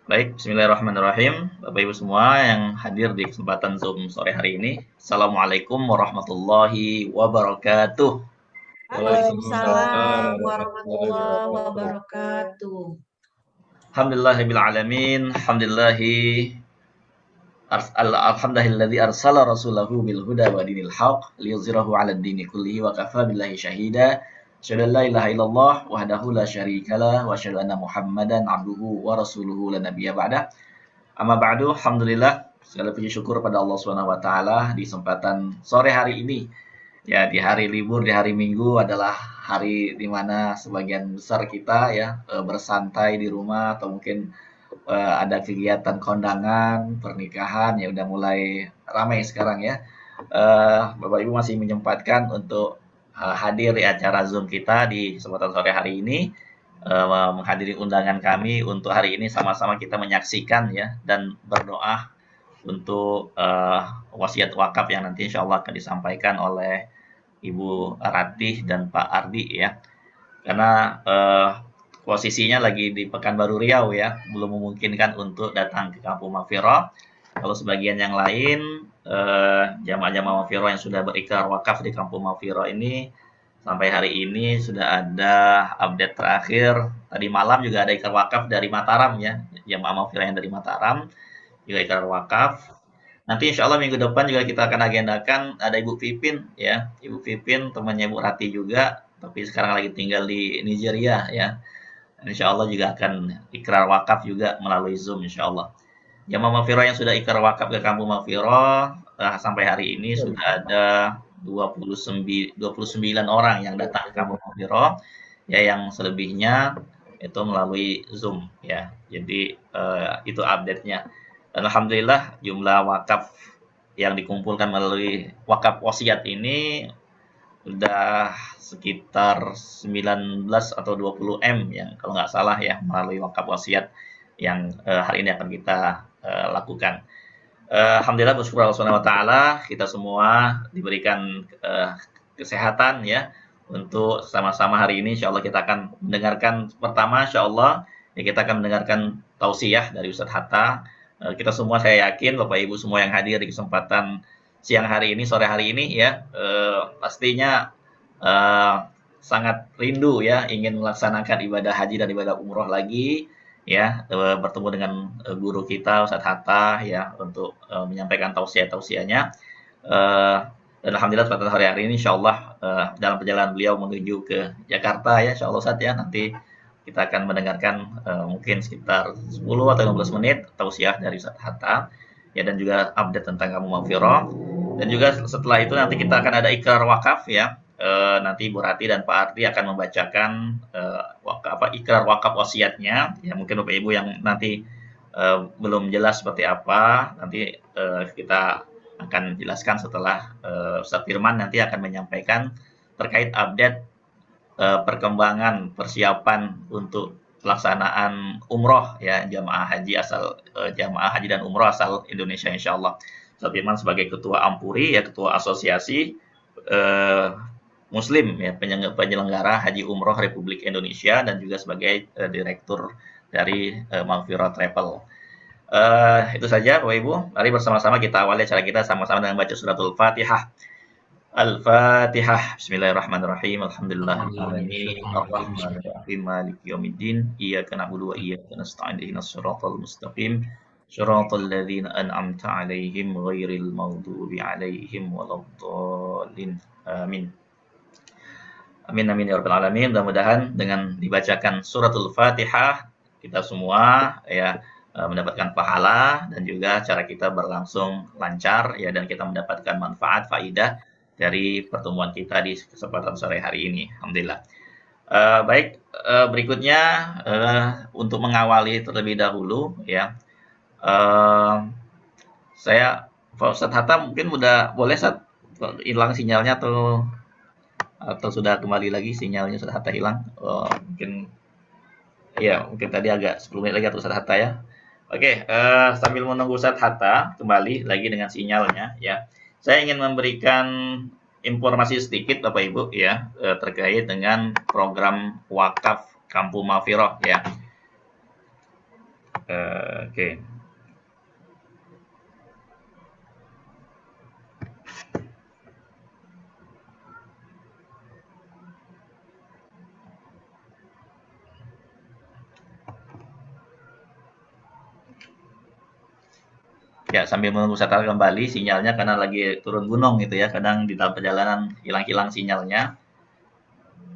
Baik, bismillahirrahmanirrahim. Bapak Ibu semua yang hadir di kesempatan Zoom sore hari ini. Assalamualaikum warahmatullahi wabarakatuh. Waalaikumsalam Waalaikumsalam warahmatullahi warahmatullahi wabarakatuh. wabarakatuh. Alhamdulillahirabbil alamin. Alhamdulillahilladzi arsala rasulahu bil huda wa dinil haqq liyuzhirahu 'alad dini kullihi wa kafa billahi syahida. Asyhadu an la ilaha illallah wahdahu la syarikalah wa asyhadu anna Muhammadan 'abduhu wa rasuluhu la nabiyya ba'dah. Amma ba'du, alhamdulillah, segala puji syukur pada Allah Subhanahu wa taala di kesempatan sore hari ini. Ya, di hari libur, di hari Minggu adalah hari di mana sebagian besar kita ya bersantai di rumah atau mungkin ada kegiatan kondangan, pernikahan ya udah mulai ramai sekarang ya. Bapak Ibu masih menyempatkan untuk hadir di acara Zoom kita di kesempatan sore hari ini, menghadiri undangan kami untuk hari ini sama-sama kita menyaksikan ya dan berdoa untuk wasiat wakaf yang nanti insya Allah akan disampaikan oleh Ibu Ratih dan Pak Ardi ya. Karena posisinya lagi di Pekanbaru Riau ya, belum memungkinkan untuk datang ke Kampung Mafiro. Kalau sebagian yang lain jamaah-jamaah Mafiro yang sudah berikrar wakaf di Kampung Mafiro ini sampai hari ini sudah ada update terakhir. Tadi malam juga ada ikrar wakaf dari Mataram ya, jamaah Mafiro yang dari Mataram juga ikrar wakaf. Nanti insya Allah minggu depan juga kita akan agendakan ada Ibu Pipin ya, Ibu Pipin temannya Bu Rati juga, tapi sekarang lagi tinggal di Nigeria ya. Insya Allah juga akan ikrar wakaf juga melalui Zoom insya Allah. Jamaah Mafiro yang sudah ikrar wakaf ke Kampung Mafiro sampai hari ini sudah ada 29 orang yang datang ke Kampung Mafiro ya, yang selebihnya itu melalui Zoom ya. Jadi itu update-nya. Dan alhamdulillah jumlah wakaf yang dikumpulkan melalui wakaf wasiat ini udah sekitar 19 atau 20 M yang kalau nggak salah ya, melalui wakaf wasiat yang hari ini akan kita lakukan. Alhamdulillah bersyukur Allah Subhanahu wa taala kita semua diberikan kesehatan ya untuk sama-sama hari ini insyaallah kita akan mendengarkan pertama insyaallah ya, kita akan mendengarkan tausiah dari Ustadz Hatta. Kita semua saya yakin Bapak Ibu semua yang hadir di kesempatan siang hari ini, sore hari ini ya, pastinya sangat rindu ya ingin melaksanakan ibadah haji dan ibadah umroh lagi ya, bertemu dengan guru kita Ustadz Hatta ya untuk menyampaikan tausiah-tausiahnya. Dan alhamdulillah pada hari ini insyaallah dalam perjalanan beliau menuju ke Jakarta ya insyaallah Ustadz ya, nanti kita akan mendengarkan mungkin sekitar 10 atau 15 menit tausiah dari Ustadz Hatta ya, dan juga update tentang Kampung Mafiro. Dan juga setelah itu nanti kita akan ada ikrar wakaf ya. Nanti Bu Rati dan Pak Ardi akan membacakan ikrar wakaf wasiatnya ya, mungkin Bapak Ibu yang nanti belum jelas seperti apa nanti kita akan jelaskan setelah Ustadz Firman nanti akan menyampaikan terkait update perkembangan persiapan untuk pelaksanaan umroh ya jamaah haji dan umroh asal Indonesia insyaallah. Ustadz Firman sebagai ketua Ampuri ya, ketua asosiasi Muslim ya, penyelenggara haji umroh Republik Indonesia, dan juga sebagai direktur dari Mafiro Travel. Itu saja Bapak Ibu, mari bersama-sama kita awali acara kita sama-sama dengan baca suratul Fatihah. Al-Fatihah. Bismillahirrahmanirrahim. Alhamdulillahirabbil alamin. Arrahmanirrahim. Maliki yaumiddin. Iyyaka na'budu wa iyyaka nasta'in. Ihdinas siratal mustaqim. Shiratal ladzina an'amta 'alaihim ghairil maghdubi 'alaihim waladdallin. Amin. Amin amin ya rabbal alamin. Mudah-mudahan dengan dibacakan suratul Fatihah kita semua ya mendapatkan pahala dan juga cara kita berlangsung lancar ya, dan kita mendapatkan manfaat faidah dari pertemuan kita di kesempatan sore hari ini. Alhamdulillah. Baik, berikutnya untuk mengawali terlebih dahulu ya, saya Pak Ustadz Hatta mungkin udah boleh hilang sinyalnya atau sudah kembali lagi sinyalnya Ustadz Hatta hilang. Mungkin ya, mungkin tadi agak 10 menit lagi atau Ustadz Hatta ya. Oke, sambil menunggu Ustadz Hatta kembali lagi dengan sinyalnya ya, saya ingin memberikan informasi sedikit Bapak Ibu ya terkait dengan program wakaf Kampung Mafiro ya. Oke. Ya, sambil menunggu Ustaz kembali sinyalnya karena lagi turun gunung gitu ya, kadang di dalam perjalanan hilang-hilang sinyalnya.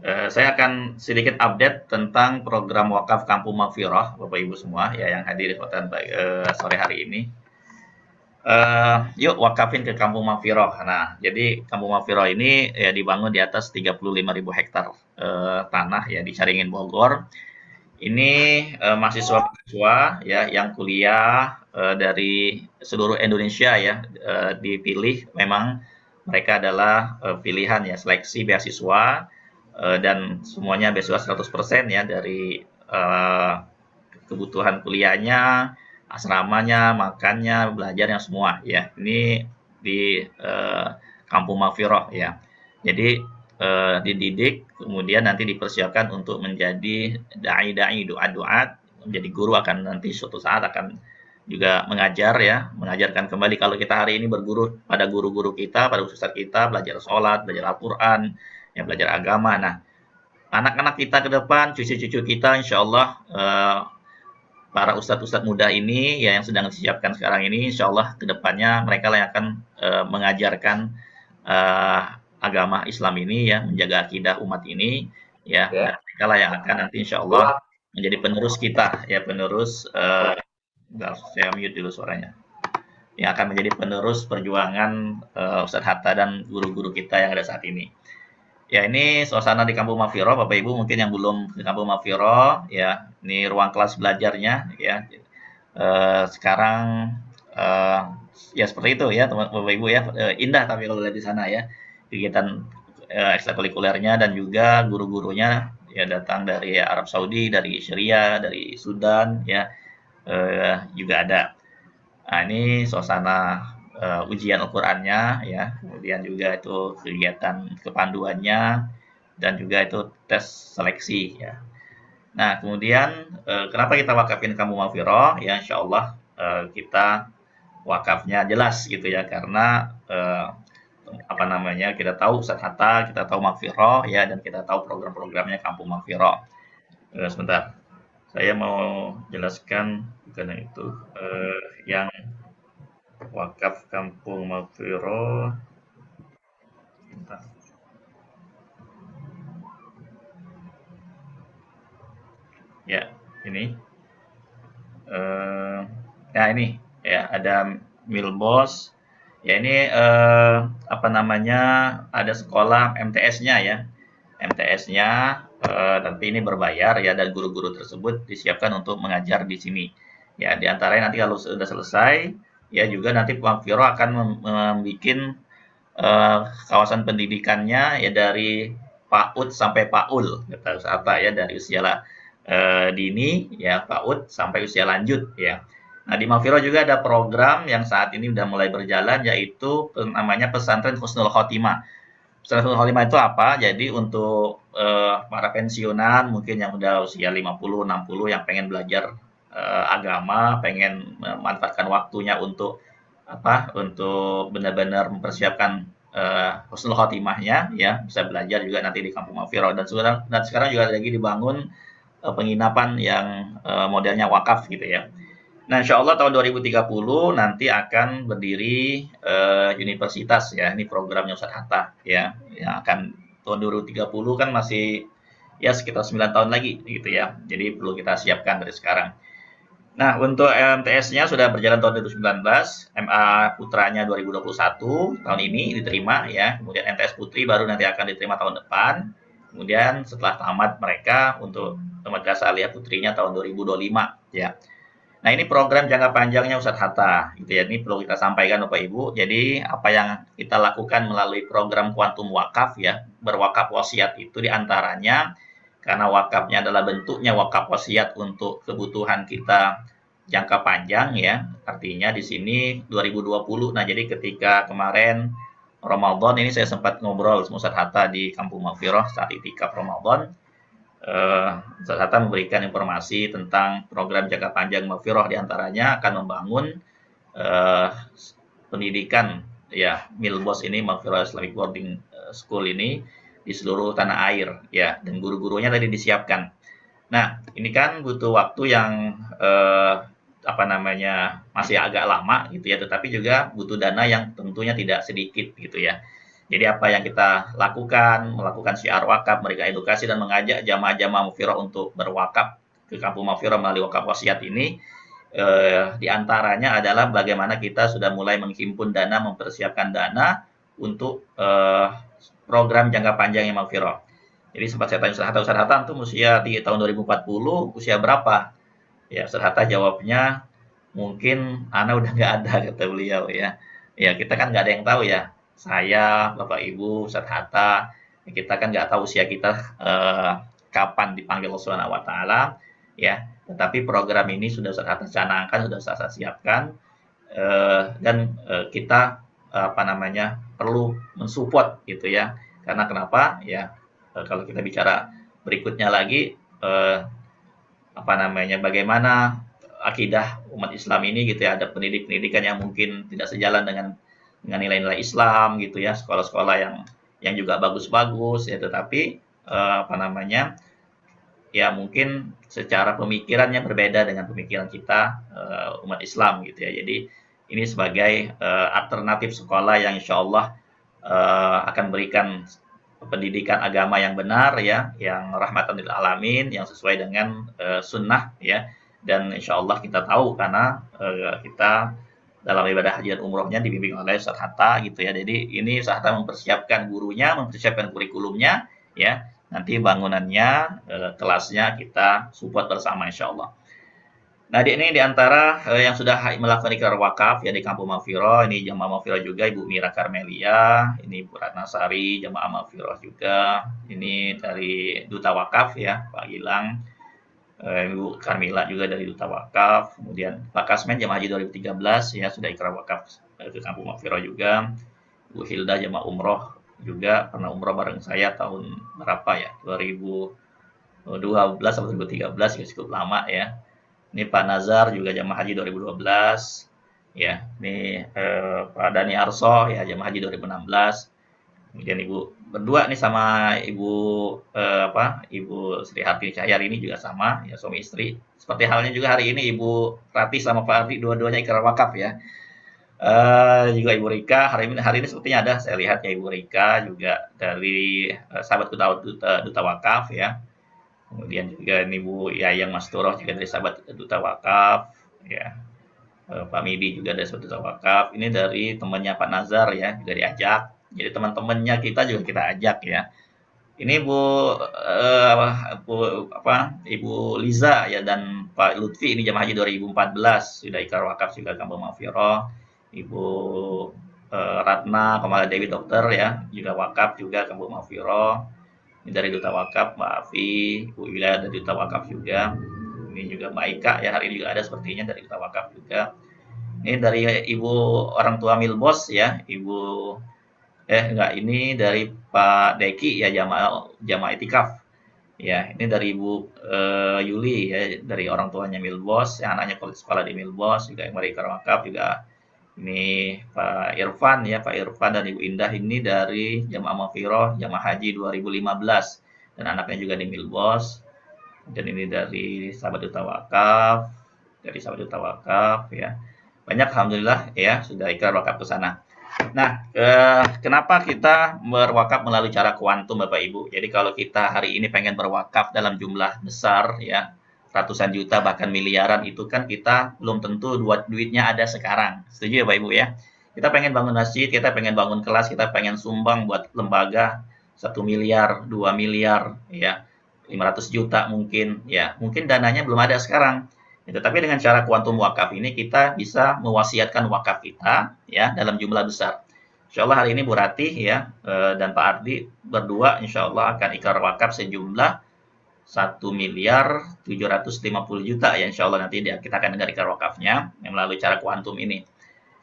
Saya akan sedikit update tentang program wakaf Kampung Maghfirah, Bapak Ibu semua ya yang hadir di konten sore hari ini. Yuk wakafin ke Kampung Maghfirah. Nah, jadi Kampung Maghfirah ini ya dibangun di atas 35.000 hektar tanah ya di Caringin Bogor. Ini mahasiswa-mahasiswa ya yang kuliah dari seluruh Indonesia ya dipilih. Memang mereka adalah pilihan ya seleksi beasiswa dan semuanya beasiswa 100% ya dari kebutuhan kuliahnya, asramanya, makannya, belajarnya semua ya. Ini di Kampung Maghfirah ya. Jadi dididik, kemudian nanti dipersiapkan untuk menjadi dai-dai, doa-doa, menjadi guru akan nanti suatu saat akan juga mengajar ya, mengajarkan kembali kalau kita hari ini berguru pada guru-guru kita, pada ustaz kita, belajar sholat, belajar Al-Quran, ya belajar agama. Nah, anak-anak kita ke depan, cucu-cucu kita, insya Allah para ustadz-ustadz muda ini ya yang sedang disiapkan sekarang ini, insya Allah ke depannya mereka yang akan mengajarkan agama Islam ini ya, menjaga akidah umat ini ya, dan mereka lah yang akan nanti insya Allah menjadi penerus kita ya, penerus saya mute dulu suaranya, yang akan menjadi penerus perjuangan Ustadz Hatta dan guru-guru kita yang ada saat ini. Ya, ini suasana di Kampung Maghfirah, Bapak Ibu mungkin yang belum ke Kampung Maghfirah, ya, ini ruang kelas belajarnya, ya. Sekarang ya seperti itu ya, Bapak Ibu ya, indah tapi kalau lihat di sana ya, kegiatan ekstrakurikulernya dan juga guru-gurunya ya datang dari Arab Saudi, dari Syria, dari Sudan, ya, juga ada. Nah, ini suasana ujian Al-Qur'annya ya, kemudian juga itu kegiatan kepanduannya dan juga itu tes seleksi ya. Nah, kemudian kenapa kita wakafin Kampung Maghfirah? Ya, insya Allah kita wakafnya jelas gitu ya, karena apa namanya, kita tahu Ustadz Hatta, kita tahu Maghfirah ya, dan kita tahu program-programnya Kampung Maghfirah. Sebentar, saya mau jelaskan bukan itu yang wakaf Kampung Maghfirah. Ya, ini. Ya ini ya ada Milbos. Ya ini apa namanya, ada sekolah MTS-nya ya. MTS-nya tapi ini berbayar ya, dan guru-guru tersebut disiapkan untuk mengajar di sini. Ya, di antaranya nanti kalau sudah selesai ya juga nanti Maghfirah akan membuat kawasan pendidikannya ya dari PAUD sampai PAUL, kata apa ya, dari usia dini ya PAUD sampai usia lanjut ya. Nah, di Maghfirah juga ada program yang saat ini sudah mulai berjalan, yaitu namanya Pesantren Husnul Khotimah. Pesantren Husnul Khotimah itu apa? Jadi untuk para pensiunan mungkin yang udah usia 50, 60 yang pengen belajar agama, pengen memanfaatkan waktunya untuk apa? Untuk benar-benar mempersiapkan husnul khotimahnya ya, bisa belajar juga nanti di Kampung Maghfirah, dan sekarang juga lagi dibangun penginapan yang modelnya wakaf gitu ya. Nah, insya Allah tahun 2030 nanti akan berdiri universitas ya. Ini programnya Ustadz Hatta ya, yang akan tahun 2030 kan masih ya sekitar 9 tahun lagi gitu ya. Jadi perlu kita siapkan dari sekarang. Nah, untuk MTS-nya sudah berjalan tahun 2019, MA putranya 2021, tahun ini diterima ya. Kemudian MTS putri baru nanti akan diterima tahun depan. Kemudian setelah tamat mereka untuk Madrasah Aliyah putrinya tahun 2025 ya. Nah, ini program jangka panjangnya Ustadz Hatta gitu ya. Ini perlu kita sampaikan Bapak Ibu. Jadi apa yang kita lakukan melalui program Kuantum Wakaf ya, berwakaf wasiat itu diantaranya karena wakafnya adalah bentuknya wakaf wasiat untuk kebutuhan kita jangka panjang ya. Artinya di sini 2020. Nah, jadi ketika kemarin Ramadan ini saya sempat ngobrol sama Ustadz Hatta di Kampung Maghfirah saat itikaf Ramadan. Ustaz Hatta memberikan informasi tentang program jangka panjang Maghfirah, diantaranya akan membangun eh, pendidikan ya Milbos ini, Maghfirah Islamic Boarding School ini di seluruh tanah air ya, dan guru-gurunya tadi disiapkan. Nah, ini kan butuh waktu yang apa namanya, masih agak lama gitu ya, tetapi juga butuh dana yang tentunya tidak sedikit gitu ya. Jadi apa yang kita lakukan, melakukan syiar wakaf, memberikan edukasi dan mengajak jamaah-jamaah Maghfirah untuk berwakaf ke Kampung Maghfirah melalui wakaf wasiat ini, di antaranya adalah bagaimana kita sudah mulai menghimpun dana, mempersiapkan dana untuk program jangka panjang yang Maghfirah. Jadi sempat saya tanya Ustaz Hatta antum usia di tahun 2040 usia berapa? Ya Ustaz Hatta jawabnya, mungkin ana udah nggak ada, kata beliau ya. Ya kita kan nggak ada yang tahu ya. Saya, Bapak Ibu, Ustaz Hatta, kita kan nggak tahu usia kita kapan dipanggil Allah Subhanahu wa taala ya. Tetapi program ini sudah Ustaz Hatta canangkan, sudah Ustaz Hatta siapkan, dan kita apa namanya, perlu mensupport gitu ya. Karena kenapa? Ya, kalau kita bicara berikutnya lagi, apa namanya, bagaimana akidah umat Islam ini gitu ya, ada pendidikan yang mungkin tidak sejalan dengan nilai-nilai Islam gitu ya, sekolah-sekolah yang juga bagus-bagus ya, tetapi apa namanya, ya mungkin secara pemikirannya berbeda dengan pemikiran kita umat Islam gitu ya. Jadi ini sebagai alternatif sekolah yang insya Allah akan berikan pendidikan agama yang benar ya, yang rahmatan lil alamin, yang sesuai dengan sunnah ya. Dan insya Allah kita tahu karena kita dalam ibadah haji dan umrohnya dibimbing oleh Ustaz Hatta gitu ya. Jadi ini Ustaz Hatta mempersiapkan gurunya, mempersiapkan kurikulumnya ya. Nanti bangunannya, kelasnya kita support bersama insya Allah. Nah, ini di antara yang sudah melakukan ikrar wakaf ya di Kampung Maghfirah, ini jamaah Maghfirah juga Ibu Mira Karmelia, ini Bu Ratnasari, jamaah Maghfirah juga, ini dari Duta Wakaf ya, Pak Gilang, Ibu Karmila juga dari Duta Wakaf, kemudian Pak Kasmen jamaah haji 2013 ya sudah ikrar wakaf ke Kampung Maghfirah juga, Bu Hilda jamaah umroh juga pernah umroh bareng saya tahun berapa ya, 2012 atau 2013 ya, cukup lama ya. Ini Pak Nazar juga jamaah haji 2012 ya. Ini Pak Dani Arso ya jamaah haji 2016. Kemudian Ibu berdua nih sama Ibu Ibu Sri Hartini Cahyari ini juga sama ya, suami istri. Seperti halnya juga hari ini Ibu Rati sama Pak Ardi dua-duanya ikrar wakaf ya. Juga Ibu Rika hari ini sepertinya ada, saya lihat ya, Ibu Rika juga dari sahabat duta wakaf ya. Kemudian juga ini Bu Yayang Masturoh juga dari sahabat Duta Wakaf ya. Pak Midi juga dari sahabat Duta Wakaf. Ini dari temannya Pak Nazar ya, juga diajak. Jadi teman-temannya kita juga kita ajak ya. Ini Ibu Liza ya dan Pak Lutfi ini jamaah haji 2014 sudah ikrar wakaf juga Kampung Maghfirah. Ibu Ratna Kamala Dewi dokter ya juga wakaf juga Kampung Maghfirah. Ini dari Duta Wakaf, Mbak Afi, Bu Ila dari Duta Wakaf juga. Ini juga Mbak Ika ya, hari ini juga ada sepertinya dari Duta Wakaf juga. Ini dari Ibu orang tua Milbos ya, ini dari Pak Deki ya, jamaah itikaf. Ya, ini dari Ibu Yuli ya, dari orang tuanya Milbos, yang anaknya sekolah di Milbos juga yang mereka wakaf juga. Ini Pak Irfan ya, Pak Irfan dan Ibu Indah ini dari jamaah Maghfirah, jamaah haji 2015 dan anaknya juga di Milbos. Dan ini dari sahabat Duta Wakaf, ya. Banyak alhamdulillah ya sudah ikrar wakaf ke sana. Nah, kenapa kita berwakaf melalui cara kuantum Bapak Ibu? Jadi kalau kita hari ini pengen berwakaf dalam jumlah besar ya, ratusan juta bahkan miliaran, itu kan kita belum tentu duitnya ada sekarang. Setuju ya Bapak Ibu ya? Kita pengen bangun masjid, kita pengen bangun kelas, kita pengen sumbang buat lembaga 1 miliar, 2 miliar ya, 500 juta mungkin ya. Mungkin dananya belum ada sekarang. Tetapi dengan cara kuantum wakaf ini kita bisa mewasiatkan wakaf kita ya dalam jumlah besar. Insya Allah hari ini Bu Ratih ya dan Pak Ardi berdua insya Allah akan ikrar wakaf sejumlah 1 miliar 750 juta ya, insya Allah nanti kita akan dengar ikrar wakafnya melalui cara kuantum ini.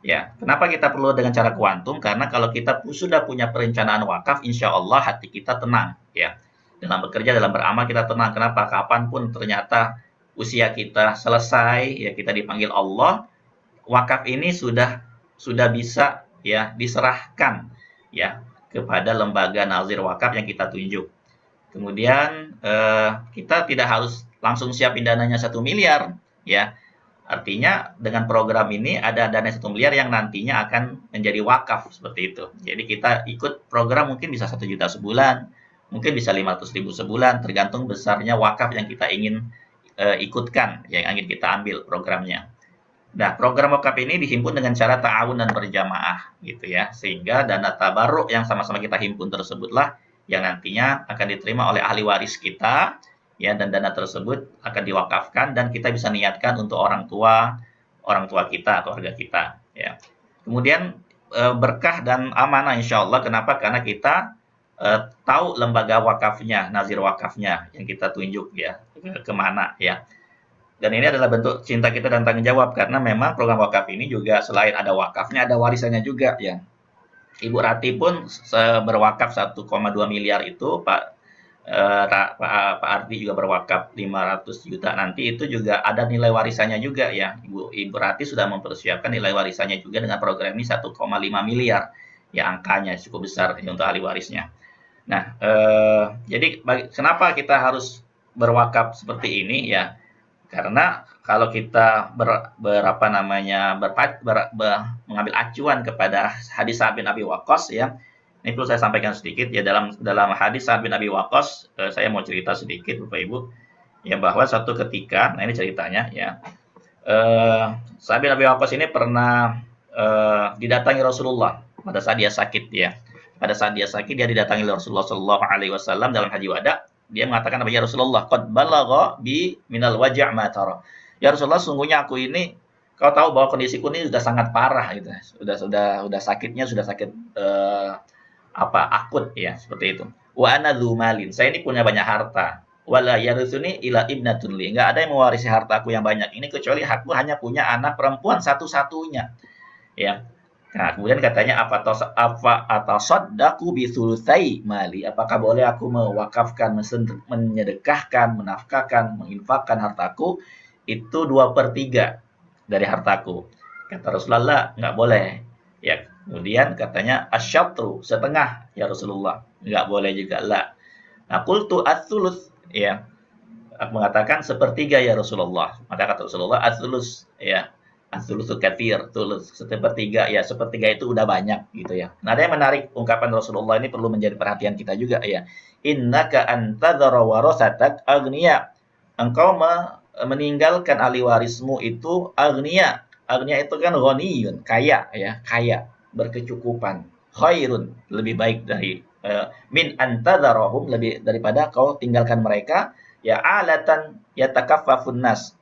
Ya, kenapa kita perlu dengan cara kuantum? Karena kalau kita sudah punya perencanaan wakaf, insya Allah hati kita tenang ya. dalam bekerja, dalam beramal kita tenang. Kenapa? Kapanpun ternyata usia kita selesai, ya kita dipanggil Allah, wakaf ini sudah bisa ya diserahkan ya kepada lembaga nazir wakaf yang kita tunjuk. Kemudian kita tidak harus langsung siapin dananya 1 miliar ya. Artinya dengan program ini ada dana 1 miliar yang nantinya akan menjadi wakaf seperti itu. Jadi kita ikut program mungkin bisa 1 juta sebulan, mungkin bisa 500.000 sebulan, tergantung besarnya wakaf yang kita ingin ikutkan, yang ingin kita ambil programnya. Nah, program wakaf ini dihimpun dengan cara ta'awun dan berjamaah gitu ya. Sehingga dana tabarruk yang sama-sama kita himpun tersebutlah yang nantinya akan diterima oleh ahli waris kita ya, dan dana tersebut akan diwakafkan dan kita bisa niatkan untuk orang tua kita atau keluarga kita ya. Kemudian berkah dan amanah insya Allah. Kenapa? Karena kita tahu lembaga wakafnya, nazir wakafnya yang kita tunjuk ya kemana ya. Dan ini adalah bentuk cinta kita dan tanggung jawab karena memang program wakaf ini juga selain ada wakafnya, ada warisannya juga ya. Ibu Rati pun berwakaf 1,2 miliar itu, Pak Ardi juga berwakaf 500 juta. Nanti itu juga ada nilai warisannya juga ya. Ibu Rati sudah mempersiapkan nilai warisannya juga dengan program ini 1,5 miliar. Ya angkanya cukup besar ya, untuk ahli warisnya. Nah, jadi kenapa kita harus berwakaf seperti ini ya? Karena kalau kita mengambil acuan kepada hadis Sa'ad bin Abi Waqqas ya, ini perlu saya sampaikan sedikit ya, dalam hadis Sa'ad bin Abi Waqqas, saya mau cerita sedikit Bapak Ibu ya, bahwa suatu ketika, nah ini ceritanya ya, Sa'ad bin Abi Waqqas ini pernah didatangi Rasulullah pada saat dia sakit ya. Pada saat dia sakit dia didatangi Rasulullah Shallallahu Alaihi Wasallam dalam haji wada. Dia mengatakan, ya Rasulullah, qad balagha bi minal waja' ma tara. Ya Rasulullah, sungguhnya aku ini, kau tahu bahwa kondisiku ini sudah sangat parah gitu. Sudah sakitnya, sudah sakit akut ya, seperti itu. Wa ana dzu malin. Saya ini punya banyak harta. Wala yarithuni ila ibnatun li. Enggak ada yang mewarisi hartaku yang banyak ini kecuali aku hanya punya anak perempuan satu-satunya. Ya. Nah, kemudian katanya apa atau soddaku bisulusai mali. Apakah boleh aku mewakafkan, menyedekahkan, menafkahkan, menginfakkan hartaku itu 2/3 dari hartaku? Kata Rasulullah, nggak boleh. Ya, kemudian katanya asyatru, setengah ya Rasulullah. Nggak boleh juga lah. Nah, qultu ats-tsulus ya. Aku mengatakan 1/3 ya Rasulullah. Maka kata Rasulullah ats-tsulus ya. As-sulusu katsir, tulus 1/3 ya, 1/3 itu udah banyak gitu ya. Nah, ada yang menarik ungkapan Rasulullah ini perlu menjadi perhatian kita juga ya. Innaka antadzara warasatak agniya. Engkau meninggalkan ahli warismu itu agniya. Agniya itu kan ghaniyun, kaya ya, kaya, berkecukupan. Khairun, lebih baik dari min antadzarahum, lebih daripada kau tinggalkan mereka ya alatan yatakaffafun nas,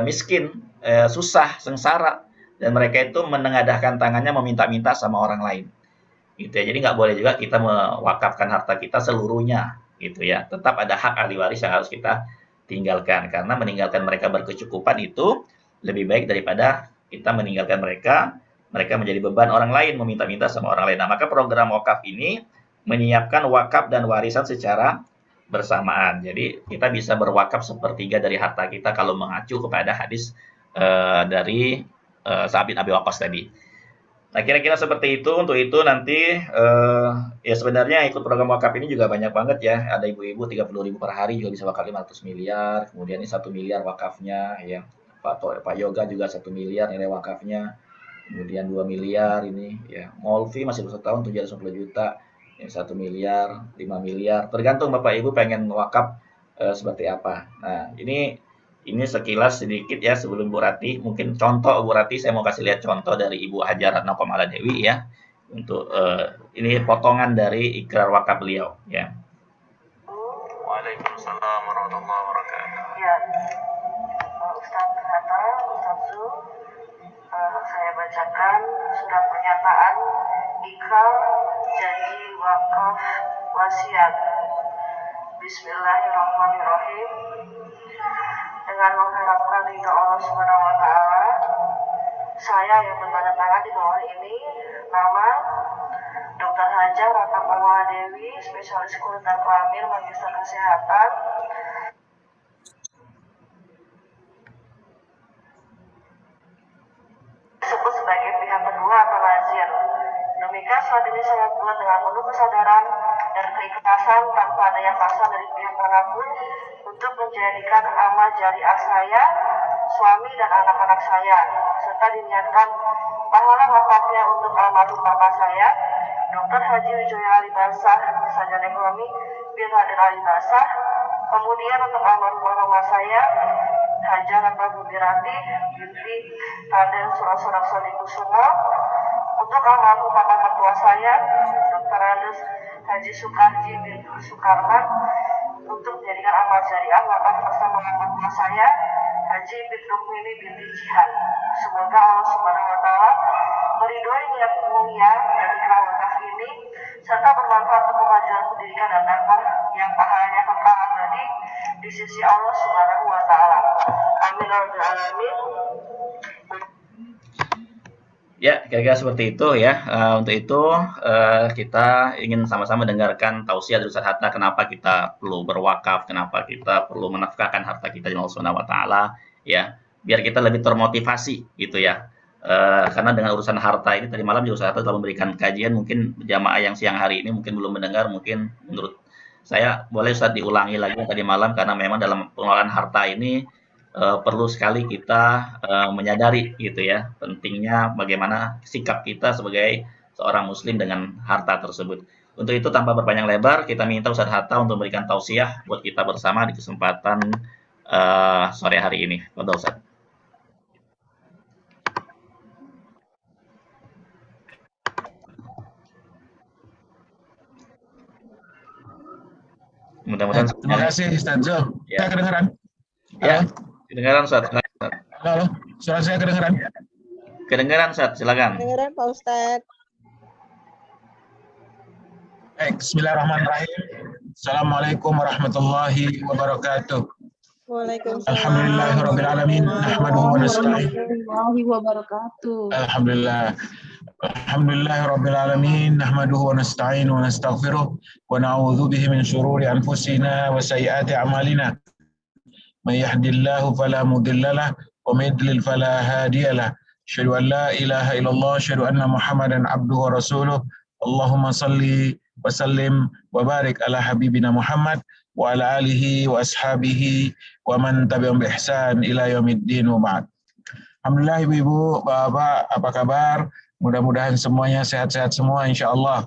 miskin, susah, sengsara, dan mereka itu menengadahkan tangannya meminta-minta sama orang lain. Gitu ya. Jadi nggak boleh juga kita mewakafkan harta kita seluruhnya, gitu ya. Tetap ada hak ahli waris yang harus kita tinggalkan, karena meninggalkan mereka berkecukupan itu lebih baik daripada kita meninggalkan mereka menjadi beban orang lain, meminta-minta sama orang lain. Nah, maka program wakaf ini menyiapkan wakaf dan warisan secara bersamaan. Jadi kita bisa berwakaf 1/3 dari harta kita kalau mengacu kepada hadis dari Sa'ad bin Abi Waqqas tadi. Nah, kira-kira seperti itu. Untuk itu nanti ya sebenarnya ikut program wakaf ini juga banyak banget ya. Ada ibu-ibu 30.000 per hari juga bisa wakaf 500 miliar. Kemudian ini 1 miliar wakafnya ya. Pak Yoga juga 1 miliar nilai wakafnya. Kemudian 2 miliar ini ya. Molfi masih bersetahun 750 juta. Yang 1 miliar, 5 miliar. Tergantung Bapak Ibu pengen wakaf seperti apa. Nah, ini sekilas sedikit ya sebelum Bu Rati. Mungkin contoh Bu Rati, saya mau kasih lihat contoh dari Ibu Hajar Ratna Komala Dewi ya. Untuk ini potongan dari ikrar wakaf beliau ya. Waalaikumsalam warahmatullahi wabarakatuh. Ya, Ustaz Hatta, Ustaz Zul, saya bacakan surat pernyataan ikrar janji wakaf wasiat. Bismillahirrahmanirrahim. Dengan mengharapkan ridha Allah Subhanahu wa taala, saya yang bertanda tangan di bawah ini nama Dr. Dr. Haja Raka Pamala Dewi, spesialis kulit dan kelamin, magister kesehatan. Disebut sebagai pihak kedua atau nazir. Demikian saat ini saya buat dengan penuh kesadaran dan keikhlasan tanpa adanya paksaan dari pihak manapun untuk menjadikan amal jariah saya, suami dan anak-anak saya, serta diniatkan pahala wafatnya untuk almarhum bapak saya, Dr. Haji Wijaya Ali Basah, sarjana ekonomi, bin Hadir Ali Basah. Kemudian untuk almarhum mama saya, Haja Raka Budirati binti Raden Surasura Sodikusumo. Untuk almarhum bapak mertua saya, Dr. Andes Haji Soekarji bin Sukarman, untuk menjadikan amal jariah wakaf bersama mertua saya, Haji bin Rukmini binti Jihan. Semoga Allah Subhanahu wa Ta'ala meridhoi niat mulia dan ikrar wakaf ini, serta bermanfaat untuk kemajuan pendidikan dan dakwah yang pahalanya kekal abadi di sisi Allah Subhanahu wa Ta'ala. Amin ya rabbal alamin. Ya, kira-kira seperti itu ya. Untuk itu kita ingin sama-sama dengarkan tausiah dari Ustaz Hatta, kenapa kita perlu berwakaf, kenapa kita perlu menafkahkan harta kita di Allah Subhanahu wa Ta'ala, ya, biar kita lebih termotivasi gitu ya. Karena dengan urusan harta ini tadi malam juga Ustaz Hatta telah memberikan kajian, mungkin jamaah yang siang hari ini mungkin belum mendengar, mungkin menurut saya boleh Ustaz diulangi lagi tadi malam, karena memang dalam pengelolaan harta ini perlu sekali kita menyadari gitu ya, pentingnya bagaimana sikap kita sebagai seorang muslim dengan harta tersebut. Untuk itu tanpa berpanjang lebar, kita minta Ustaz Hatta untuk memberikan tausiah buat kita bersama di kesempatan sore hari ini. Fadhol Ustaz. Mudah-mudahan Terima kasih Ustaz Zul. Ya. Saya kedengaran? Ya, kedengaran Ustaz. Halo, suara saya kedengaran? Kedengaran Ustaz, silakan. Kedengaran Pak Ustadz. Baik, bismillahirrahmanirrahim. Assalamualaikum warahmatullahi wabarakatuh. Waalaikumsalam. Alhamdulillahirabbil alamin. Nahmaduhu wa nasta'in. Warahmatullahi wabarakatuh. Alhamdulillah. Alhamdulillahirabbil alamin. Nahmaduhu wa nasta'in wa nastaghfiruh wa na'udzu bihi min syururi anfusina wa sayyiati a'malina. May yahdihillahu fala mudilla lahu wa may yudlil fala hadiya lahu. Asyhadu an la ilaha illallah, asyhadu anna Muhammadan abduhu wa rasuluh. Allahumma salli wa sallim wa barik ala habibina Muhammad wa ala alihi wa ashabihi wa man tabi'ahum bi ihsan ila yaumiddin wa ba'd. Alhamdulillah ibu-ibu, bapak, apa kabar? Mudah-mudahan semuanya sehat-sehat semua insyaallah.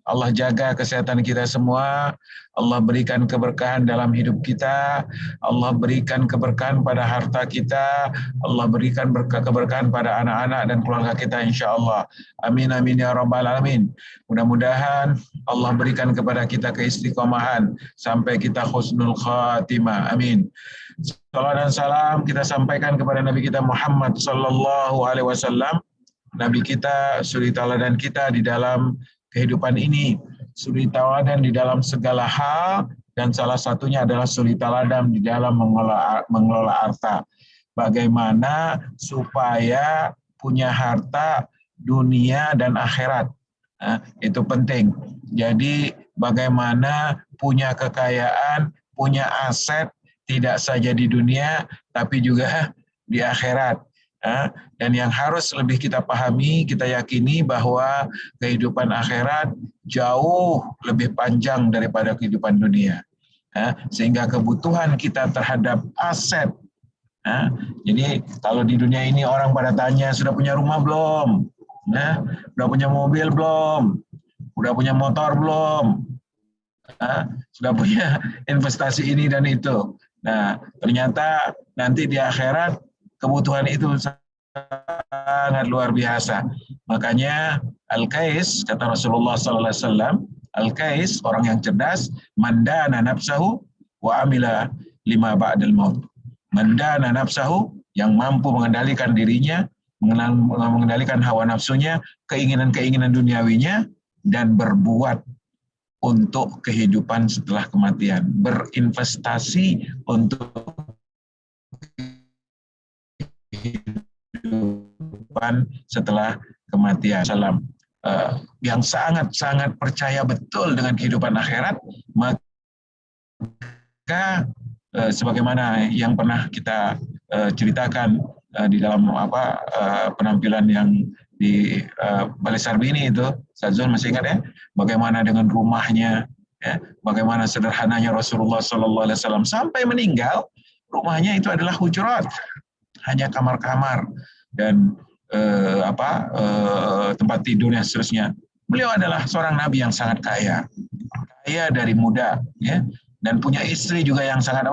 Allah jaga kesehatan kita semua, Allah berikan keberkahan dalam hidup kita, Allah berikan keberkahan pada harta kita, Allah berikan keberkahan pada anak-anak dan keluarga kita insyaAllah. Amin amin ya rabbal alamin. Mudah-mudahan Allah berikan kepada kita keistiqomahan sampai kita husnul khatimah. Amin. Salam dan salam kita sampaikan kepada Nabi kita Muhammad sallallahu alaihi wasallam, Nabi kita, suri tauladan kita di dalam kehidupan ini, suri tauladan di dalam segala hal, dan salah satunya adalah suri tauladan di dalam mengelola harta. Bagaimana supaya punya harta dunia dan akhirat, itu penting. Jadi bagaimana punya kekayaan, punya aset, tidak saja di dunia, tapi juga di akhirat. Dan yang harus lebih kita pahami, kita yakini bahwa kehidupan akhirat jauh lebih panjang daripada kehidupan dunia. Sehingga kebutuhan kita terhadap aset. Jadi kalau di dunia ini orang pada tanya, sudah punya rumah belum? Sudah punya mobil belum? Udah punya motor belum? Sudah punya investasi ini dan itu. Nah, ternyata nanti di akhirat kebutuhan itu sangat luar biasa. Makanya Al-Qais, kata Rasulullah sallallahu alaihi wasallam, Al-Qais, orang yang cerdas, mandana nafsahu wa amila lima ba'dal maut. Mandana nafsahu, yang mampu mengendalikan dirinya, mengendalikan hawa nafsunya, keinginan-keinginan duniawinya, dan berbuat untuk kehidupan setelah kematian, berinvestasi untuk kehidupan setelah kematian. Salam. yang sangat-sangat percaya betul dengan kehidupan akhirat, maka sebagaimana yang pernah kita ceritakan di dalam penampilan yang di Balai Sarbini itu, Ustaz Zul masih ingat ya, bagaimana dengan rumahnya, ya, bagaimana sederhananya Rasulullah SAW sampai meninggal, rumahnya itu adalah hujurat, hanya kamar-kamar dan tempat tidurnya seterusnya. Beliau adalah seorang nabi yang sangat kaya dari muda, ya, dan punya istri juga yang sangat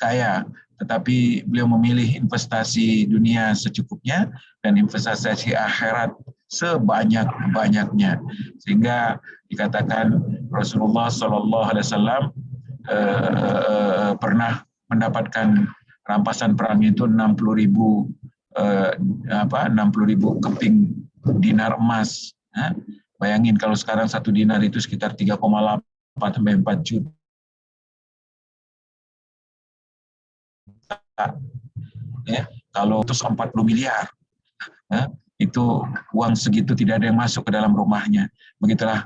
kaya. Tetapi beliau memilih investasi dunia secukupnya dan investasi akhirat sebanyak-banyaknya, sehingga dikatakan Rasulullah SAW pernah mendapatkan rampasan perang itu 60.000 keping dinar emas. Bayangin kalau sekarang satu dinar itu sekitar 3,8 sampai 4 juta. Ya, kalau itu 40 miliar, itu uang segitu tidak ada yang masuk ke dalam rumahnya. Begitulah,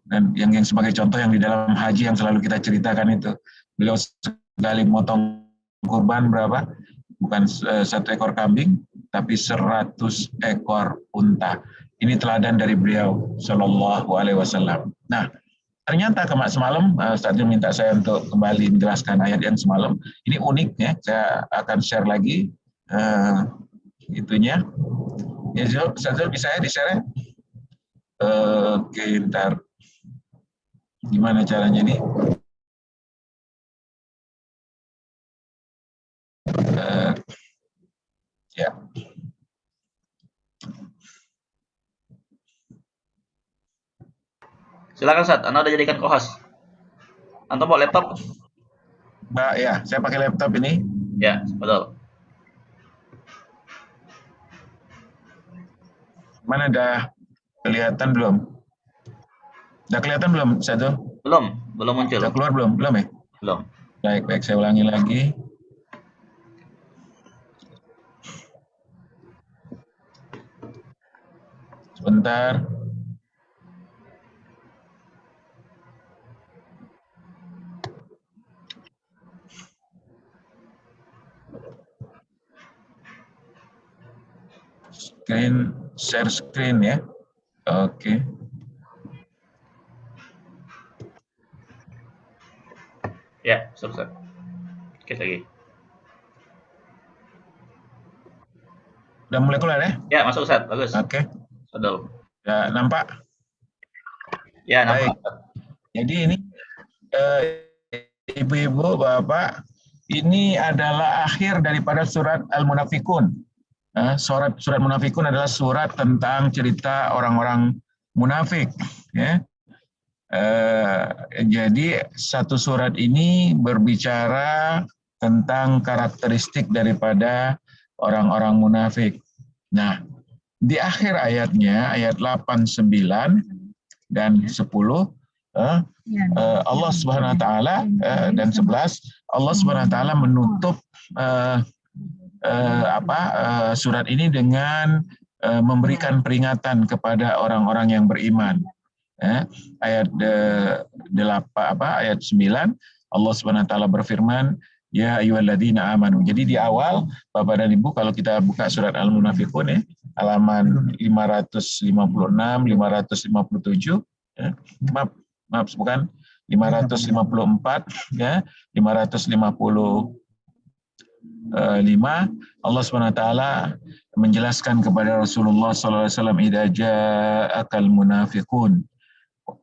dan yang sebagai contoh yang di dalam haji yang selalu kita ceritakan itu, beliau sekali motong kurban berapa? Bukan 1 ekor kambing, tapi 100 ekor unta. Ini teladan dari beliau Shallallahu Alaihi Wasallam. Nah, ternyata semalam Ustaz minta saya untuk kembali menjelaskan ayat yang semalam. Ini unik ya, saya akan share lagi itunya. Ya, Ustaz bisa ya di-share? Oke, ntar gimana caranya nih? Ya. Silakan Ustaz, Anda udah jadikan co-host. Antum bawa laptop? Mbak, ya, saya pakai laptop ini. Ya, betul. Mana udah kelihatan belum? Udah kelihatan belum, Satu? Belum muncul. Udah keluar belum? Belum ya? Belum. Baik, saya ulangi lagi. Sebentar. Share screen ya. Oke. Ya, Ustaz. Oke, lagi. Udah mulai keluar ya? Ya, masuk Ustaz. Bagus. Oke. Betul. Ya, nampak? Ya, nampak. Baik. Jadi ini ibu-ibu, bapak, ini adalah akhir daripada surat Al-Munafikun. Surat Munafikun adalah surat tentang cerita orang-orang munafik. Ya. Jadi satu surat ini berbicara tentang karakteristik daripada orang-orang munafik. Nah, di akhir ayatnya, ayat 8, 9, dan 10, Allah Subhanahu wa Ta'ala dan 11, Allah Subhanahu wa Ta'ala menutup surat ini dengan memberikan peringatan kepada orang-orang yang beriman. Ayat 9, Allah Subhanahu wa Ta'ala berfirman, ya ayyuhalladzina amanu. Jadi di awal Bapak dan Ibu, kalau kita buka surat Al-Munafikun ya, halaman 556, 557, maaf bukan 554 ya, 555, Allah SWT menjelaskan kepada Rasulullah SAW, idza ja'akal munafiqun,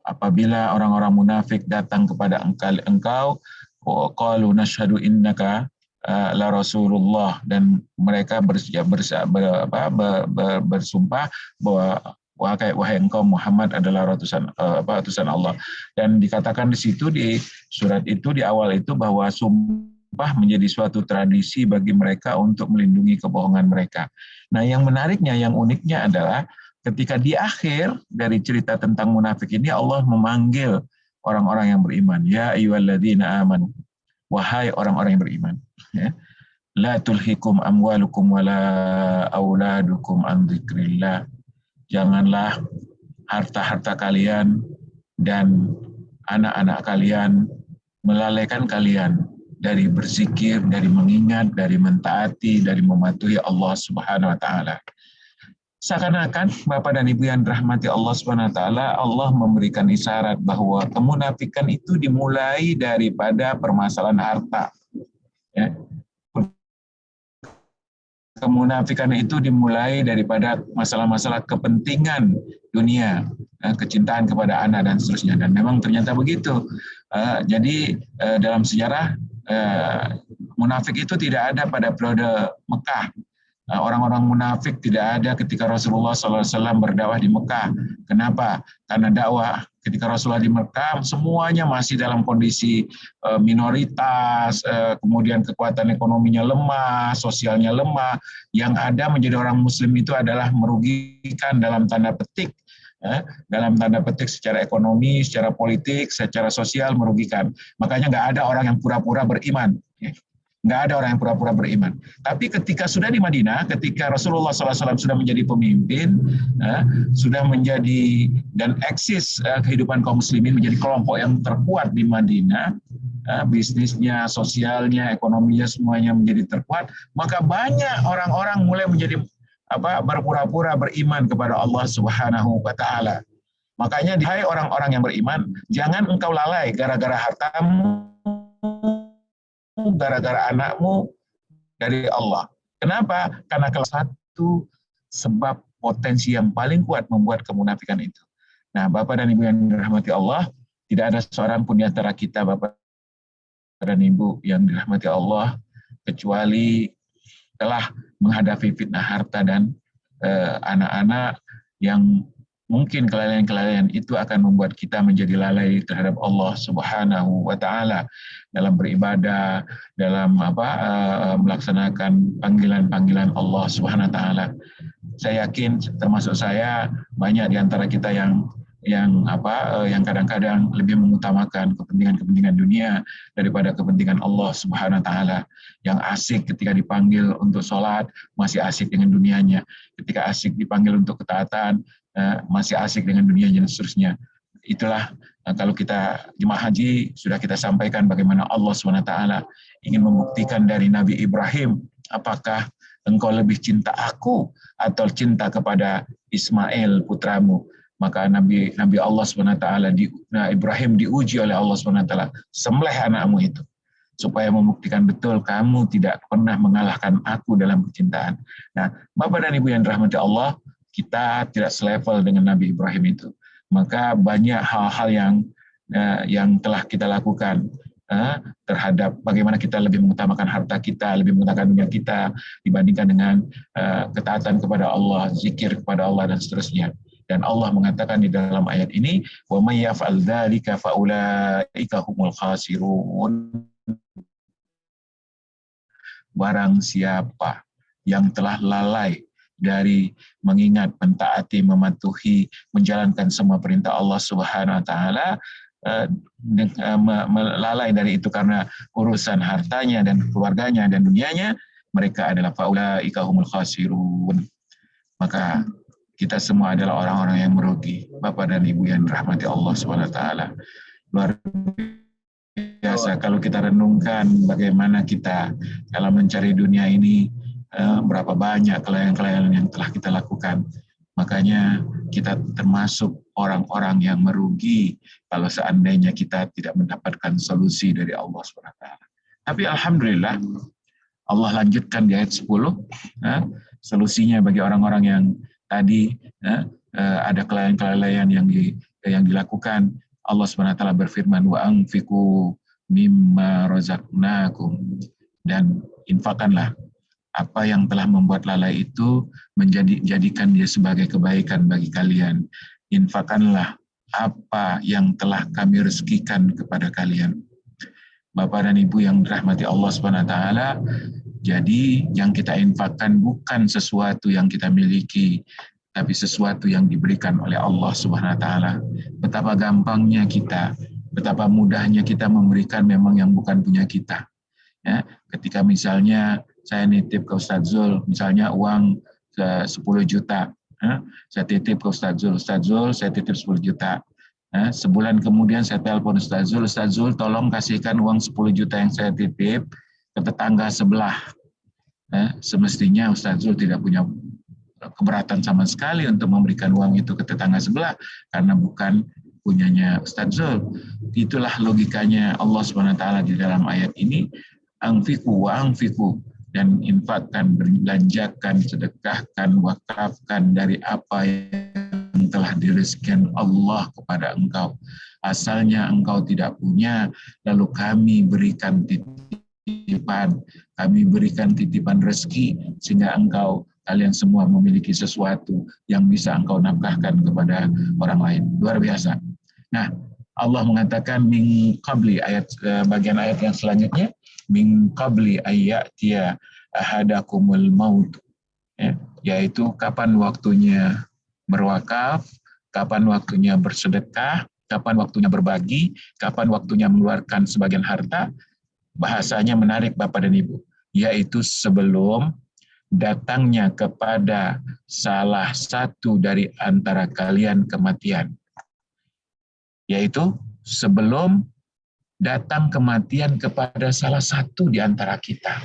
apabila orang-orang munafik datang kepada engkau, qalu nashhadu innaka la Rasulullah, dan mereka bersumpah bahwa wahai engkau Muhammad adalah utusan Allah. Dan dikatakan di situ, di surat itu, di awal itu, bahwa sumpah menjadi suatu tradisi bagi mereka untuk melindungi kebohongan mereka. Nah, yang menariknya, yang uniknya adalah ketika di akhir dari cerita tentang munafik ini, Allah memanggil orang-orang yang beriman. Ya ayyuhalladzina amanu, wahai orang-orang yang beriman. Ya. La tulhikum amwalukum wala auladukum an dzikrillah. Janganlah harta-harta kalian dan anak-anak kalian, melalaikan kalian dari berzikir, dari mengingat, dari mentaati, dari mematuhi Allah Subhanahu wa taala. Seakan-akan Bapak dan Ibu yang dirahmati Allah Subhanahu wa taala, Allah memberikan isyarat bahwa kemunafikan itu dimulai daripada permasalahan harta. Ya. Kemunafikan itu dimulai daripada masalah-masalah kepentingan dunia, kecintaan kepada anak dan seterusnya. Dan memang ternyata begitu. Jadi dalam sejarah munafik itu tidak ada pada periode Mekah. Orang-orang munafik tidak ada ketika Rasulullah SAW berdakwah di Mekah. Kenapa? Karena dakwah ketika Rasulullah di Mekah semuanya masih dalam kondisi minoritas, kemudian kekuatan ekonominya lemah, sosialnya lemah. Yang ada menjadi orang Muslim itu adalah merugikan dalam tanda petik. Dalam tanda petik secara ekonomi, secara politik, secara sosial merugikan. Makanya nggak ada orang yang pura-pura beriman. Nggak ada orang yang pura-pura beriman. Tapi ketika sudah di Madinah, ketika Rasulullah SAW sudah menjadi pemimpin, sudah menjadi dan eksis kehidupan kaum muslimin menjadi kelompok yang terkuat di Madinah, bisnisnya, sosialnya, ekonominya semuanya menjadi terkuat, maka banyak orang-orang mulai menjadi berpura-pura beriman kepada Allah Subhanahu wa taala. Makanya hai orang-orang yang beriman, jangan engkau lalai gara-gara hartamu, gara-gara anakmu dari Allah. Kenapa? Karena salah satu sebab potensi yang paling kuat membuat kemunafikan itu. Nah, Bapak dan Ibu yang dirahmati Allah, tidak ada seorang pun di antara kita, Bapak dan Ibu yang dirahmati Allah, kecuali telah menghadapi fitnah harta dan anak-anak yang mungkin kelalaian-kelalaian itu akan membuat kita menjadi lalai terhadap Allah Subhanahu wa taala dalam beribadah, dalam melaksanakan panggilan-panggilan Allah Subhanahu wa taala. Saya yakin termasuk saya banyak di antara kita yang kadang-kadang lebih mengutamakan kepentingan-kepentingan dunia daripada kepentingan Allah Subhanahu wa taala. Yang asik ketika dipanggil untuk sholat masih asik dengan dunianya, ketika asik dipanggil untuk ketaatan masih asik dengan dunianya dan seterusnya. Itulah kalau kita jemaah haji sudah kita sampaikan bagaimana Allah Subhanahu wa taala ingin membuktikan dari Nabi Ibrahim, apakah engkau lebih cinta aku atau cinta kepada Ismail putramu? Maka Nabi Allah Subhanahu wa taala Ibrahim diuji oleh Allah Subhanahu wa taala, sembelih anakmu itu supaya membuktikan betul kamu tidak pernah mengalahkan aku dalam kecintaan. Nah, Bapak dan Ibu yang dirahmati Allah, kita tidak selevel dengan Nabi Ibrahim itu. Maka banyak hal-hal yang telah kita lakukan terhadap bagaimana kita lebih mengutamakan harta kita, lebih mengutamakan dunia kita dibandingkan dengan ketaatan kepada Allah, zikir kepada Allah dan seterusnya. Dan Allah mengatakan di dalam ayat ini, wa may yaf'al dzalika fa ulaika humul khasirun. Barang siapa yang telah lalai dari mengingat, mentaati, mematuhi, menjalankan semua perintah Allah Subhanahu wa taala, lalai dari itu karena urusan hartanya dan keluarganya dan dunianya, mereka adalah faulaika humul khasirun. Maka kita semua adalah orang-orang yang merugi, Bapak dan Ibu yang dirahmati Allah Subhanahu wa taala. Luar biasa kalau kita renungkan bagaimana kita dalam mencari dunia ini, berapa banyak kelalaian-kelalaian yang telah kita lakukan. Makanya kita termasuk orang-orang yang merugi kalau seandainya kita tidak mendapatkan solusi dari Allah SWT. Tapi alhamdulillah Allah lanjutkan di ayat 10, solusinya bagi orang-orang yang tadi ada kelalaian-kelalaian yang dilakukan. Allah SWT berfirman, wa anfiqu mimma razaqnakum, dan infakkanlah apa yang telah membuat lalai itu jadikan dia sebagai kebaikan bagi kalian. Infakkanlah apa yang telah kami rezekikan kepada kalian. Bapak dan Ibu yang dirahmati Allah Subhanahu wa taala, jadi yang kita infakkan bukan sesuatu yang kita miliki, tapi sesuatu yang diberikan oleh Allah Subhanahu wa taala. Betapa gampangnya kita, betapa mudahnya kita memberikan memang yang bukan punya kita. Ya, ketika misalnya saya nitip ke Ustadz Zul, misalnya uang 10 juta, Saya titip ke Ustaz Zul, saya titip 10 juta. Sebulan kemudian saya telepon Ustaz Zul tolong kasihkan uang 10 juta yang saya titip ke tetangga sebelah. Semestinya Ustaz Zul tidak punya keberatan sama sekali untuk memberikan uang itu ke tetangga sebelah karena bukan punyanya Ustaz Zul. Itulah logikanya Allah SWT di dalam ayat ini, anfiku wa anfiku, dan infakkan, belanjakan, sedekahkan, wakafkan dari apa yang telah direzekikan Allah kepada engkau. Asalnya engkau tidak punya, lalu kami berikan titipan, kami berikan titipan rezeki sehingga kalian semua memiliki sesuatu yang bisa engkau nafkahkan kepada orang lain. Luar biasa. Nah, Allah mengatakan min qabli, bagian ayat yang selanjutnya, min qabli ayyatiya ahadakumul maut, yaitu kapan waktunya berwakaf, kapan waktunya bersedekah, kapan waktunya berbagi, kapan waktunya mengeluarkan sebagian harta. Bahasanya menarik Bapak dan Ibu, yaitu sebelum datangnya kepada salah satu dari antara kalian kematian. Yaitu sebelum datang kematian kepada salah satu di antara kita.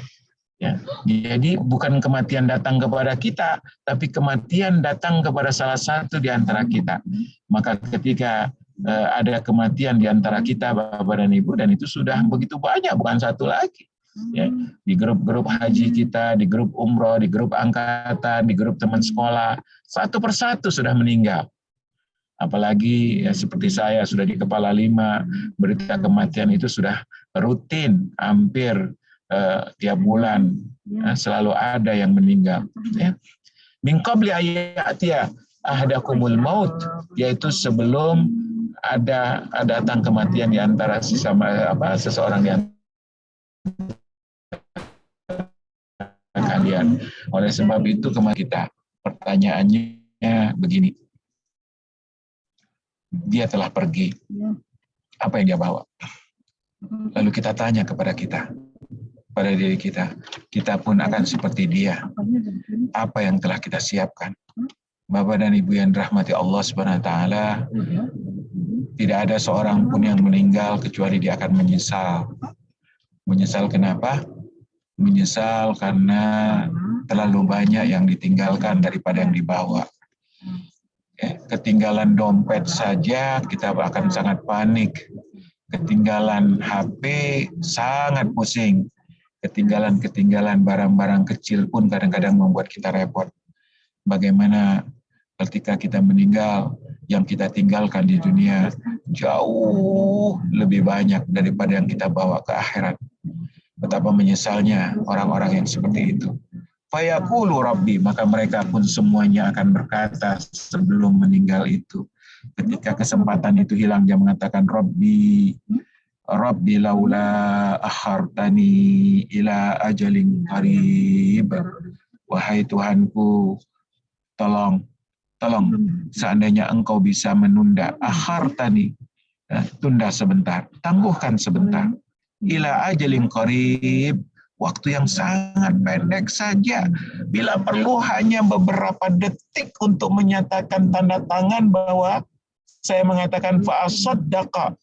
Ya. Jadi bukan kematian datang kepada kita, tapi kematian datang kepada salah satu di antara kita. Maka ketika ada kematian di antara kita, Bapak dan Ibu, dan itu sudah begitu banyak, bukan satu lagi. Ya. Di grup-grup haji kita, di grup umroh, di grup angkatan, di grup teman sekolah, satu persatu sudah meninggal. Apalagi seperti saya sudah di kepala 5, berita kematian itu sudah rutin, hampir tiap bulan selalu ada yang meninggal. Min qabli ayyatiya ahadakumul maut, yaitu sebelum ada datang kematian di antara seseorang di antara kalian. Oleh sebab itu kita pertanyaannya begini. Dia telah pergi. Apa yang dia bawa? Lalu kita tanya kepada pada diri kita. Kita pun akan seperti dia. Apa yang telah kita siapkan? Bapak dan Ibu yang dirahmati Allah Subhanahu wa taala, tidak ada seorang pun yang meninggal kecuali dia akan menyesal. Menyesal kenapa? Menyesal karena terlalu banyak yang ditinggalkan daripada yang dibawa. Ketinggalan dompet saja kita akan sangat panik. Ketinggalan HP sangat pusing. Ketinggalan barang-barang kecil pun kadang-kadang membuat kita repot. Bagaimana ketika kita meninggal, yang kita tinggalkan di dunia jauh lebih banyak daripada yang kita bawa ke akhirat. Betapa menyesalnya orang-orang yang seperti itu. Fayaqulu Rabbi, maka mereka pun semuanya akan berkata sebelum meninggal itu. Ketika kesempatan itu hilang, dia mengatakan, Rabbi laula akhartani ila ajalin qarib. Wahai Tuhanku, tolong, seandainya engkau bisa menunda, akhartani, tunda sebentar, tangguhkan sebentar. Ila ajalin qarib, waktu yang sangat pendek saja. Bila perlu hanya beberapa detik untuk menyatakan tanda tangan bahwa saya mengatakan fa'asaddaqa.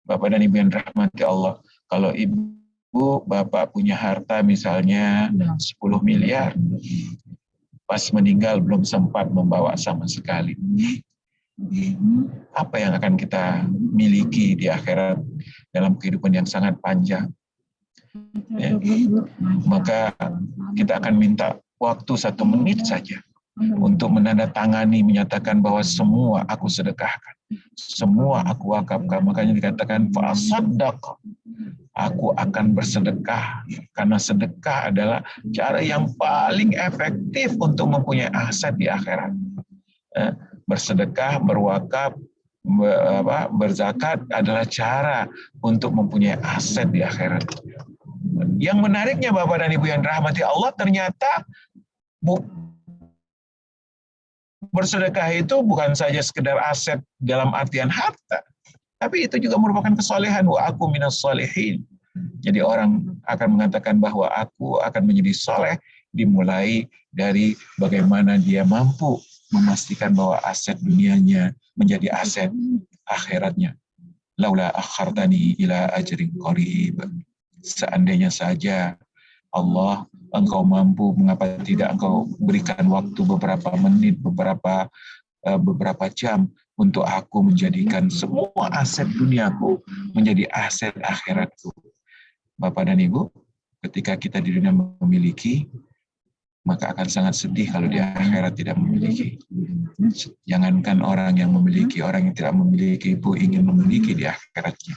Bapak dan Ibu yang dirahmati Allah, kalau Ibu, Bapak punya harta misalnya 10 miliar, pas meninggal belum sempat membawa sama sekali. Apa yang akan kita miliki di akhirat dalam kehidupan yang sangat panjang? Maka kita akan minta waktu 1 menit saja untuk menandatangani, menyatakan bahwa semua aku sedekahkan, semua aku wakafkan. Makanya dikatakan fa'asaddaq, aku akan bersedekah, karena sedekah adalah cara yang paling efektif untuk mempunyai aset di akhirat. Bersedekah, berwakaf, berzakat adalah cara untuk mempunyai aset di akhirat. Yang menariknya Bapak dan Ibu yang dirahmati Allah, ternyata bersedekah itu bukan saja sekedar aset dalam artian harta, tapi itu juga merupakan kesolehan. Wa aku minas solehin. Jadi orang akan mengatakan bahwa aku akan menjadi soleh dimulai dari bagaimana dia mampu memastikan bahwa aset dunianya menjadi aset akhiratnya. Laula akhartani ila ajrin qarib. Seandainya saja Allah, engkau mampu, mengapa tidak engkau berikan waktu beberapa menit, beberapa jam untuk aku menjadikan semua aset duniaku menjadi aset akhiratku. Bapak dan Ibu, ketika kita di dunia memiliki, maka akan sangat sedih kalau di akhirat tidak memiliki. Jangankan orang yang memiliki, orang yang tidak memiliki pun ingin memiliki di akhiratnya.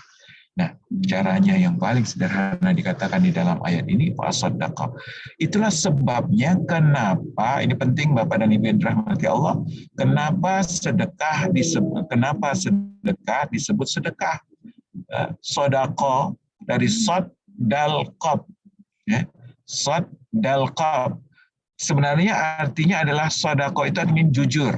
Nah, caranya yang paling sederhana dikatakan di dalam ayat ini, fasaddaqa. Itulah sebabnya kenapa, ini penting Bapak dan Ibu yang dirahmati Allah, kenapa sedekah disebut sedekah. Sodaqah dari sod dal qab. Ya. Sod dal qab. Sebenarnya artinya adalah sodaqah itu artinya jujur.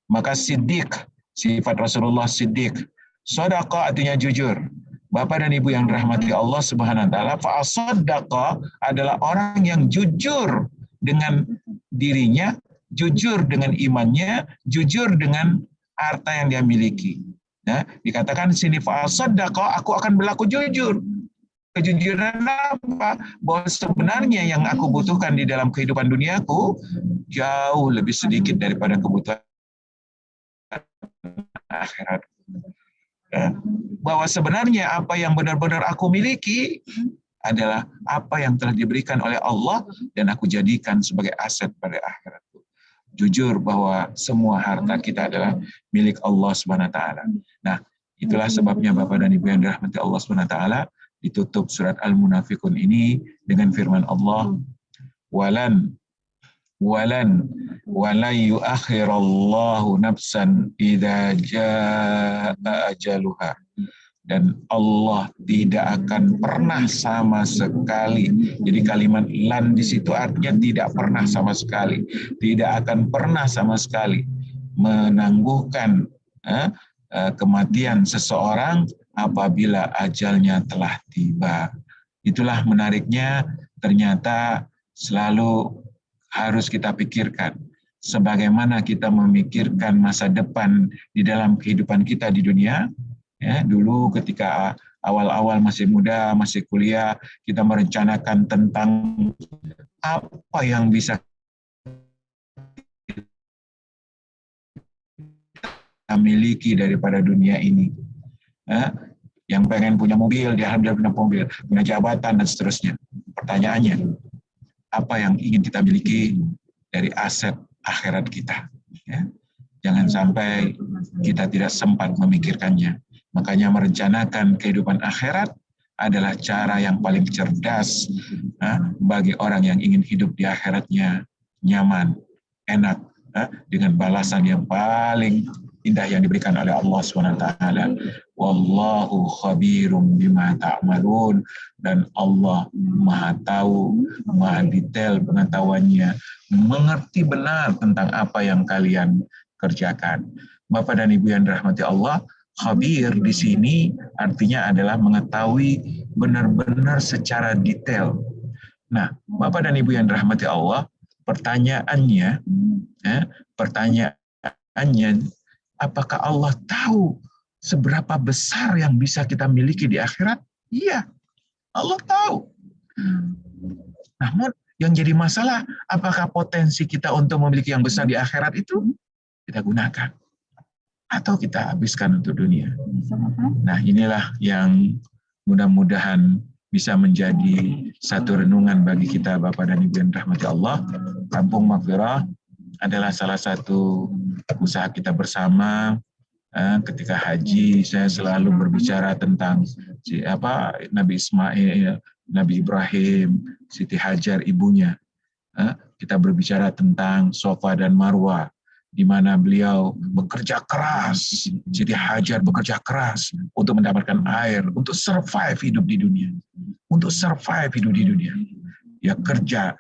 Maka siddiq, sifat Rasulullah siddiq. Sodaqah artinya jujur. Bapak dan Ibu yang dirahmati Allah Subhanahu wa taala, fa'asaddaqa adalah orang yang jujur dengan dirinya, jujur dengan imannya, jujur dengan harta yang dia miliki. Nah, dikatakan di sini fa'asaddaqa, aku akan berlaku jujur. Kejujuran apa? Bahwa sebenarnya yang aku butuhkan di dalam kehidupan duniaku jauh lebih sedikit daripada kebutuhan akhirat. Bahwa sebenarnya apa yang benar-benar aku miliki adalah apa yang telah diberikan oleh Allah dan aku jadikan sebagai aset pada akhiratku. Jujur bahwa semua harta kita adalah milik Allah Subhanahu wa taala. Nah, itulah sebabnya Bapak dan Ibu yang dirahmati Allah Subhanahu wa taala, ditutup surat Al-Munafiqun ini dengan firman Allah, walan yuakhirallahu nafsan idza jaa ajaluha. Dan Allah tidak akan pernah sama sekali. Jadi kalimat lan di situ artinya tidak pernah sama sekali. Tidak akan pernah sama sekali menangguhkan kematian seseorang apabila ajalnya telah tiba. Itulah menariknya, ternyata selalu harus kita pikirkan sebagaimana kita memikirkan masa depan di dalam kehidupan kita di dunia. Ya, dulu ketika awal-awal masih muda, masih kuliah, kita merencanakan tentang apa yang bisa kita miliki daripada dunia ini. Yang pengen punya mobil, dia alhamdulillah punya mobil, punya jabatan dan seterusnya. Pertanyaannya, apa yang ingin kita miliki dari aset akhirat kita? Ya. Jangan sampai kita tidak sempat memikirkannya. Makanya merencanakan kehidupan akhirat adalah cara yang paling cerdas bagi orang yang ingin hidup di akhiratnya nyaman, enak, dengan balasan yang paling indah yang diberikan oleh Allah SWT. Wallahu khabirum bima ta'malun. Dan Allah maha tahu, maha detail pengetahuannya, mengerti benar tentang apa yang kalian kerjakan. Bapak dan Ibu yang dirahmati Allah, khabir di sini artinya adalah mengetahui benar-benar secara detail. Nah, Bapak dan Ibu yang dirahmati Allah, pertanyaannya, apakah Allah tahu seberapa besar yang bisa kita miliki di akhirat? Iya, Allah tahu. Namun yang jadi masalah, apakah potensi kita untuk memiliki yang besar di akhirat itu kita gunakan atau kita habiskan untuk dunia? Nah, inilah yang mudah-mudahan bisa menjadi satu renungan bagi kita Bapak dan Ibu yang dirahmati Allah. Kampung Maghfirah adalah salah satu usaha kita bersama. Ketika haji, saya selalu berbicara tentang Nabi Ismail, Nabi Ibrahim, Siti Hajar ibunya. Kita berbicara tentang Safa dan Marwah, di mana beliau bekerja keras, Siti Hajar bekerja keras untuk mendapatkan air, untuk survive hidup di dunia. Untuk survive hidup di dunia. Dia kerja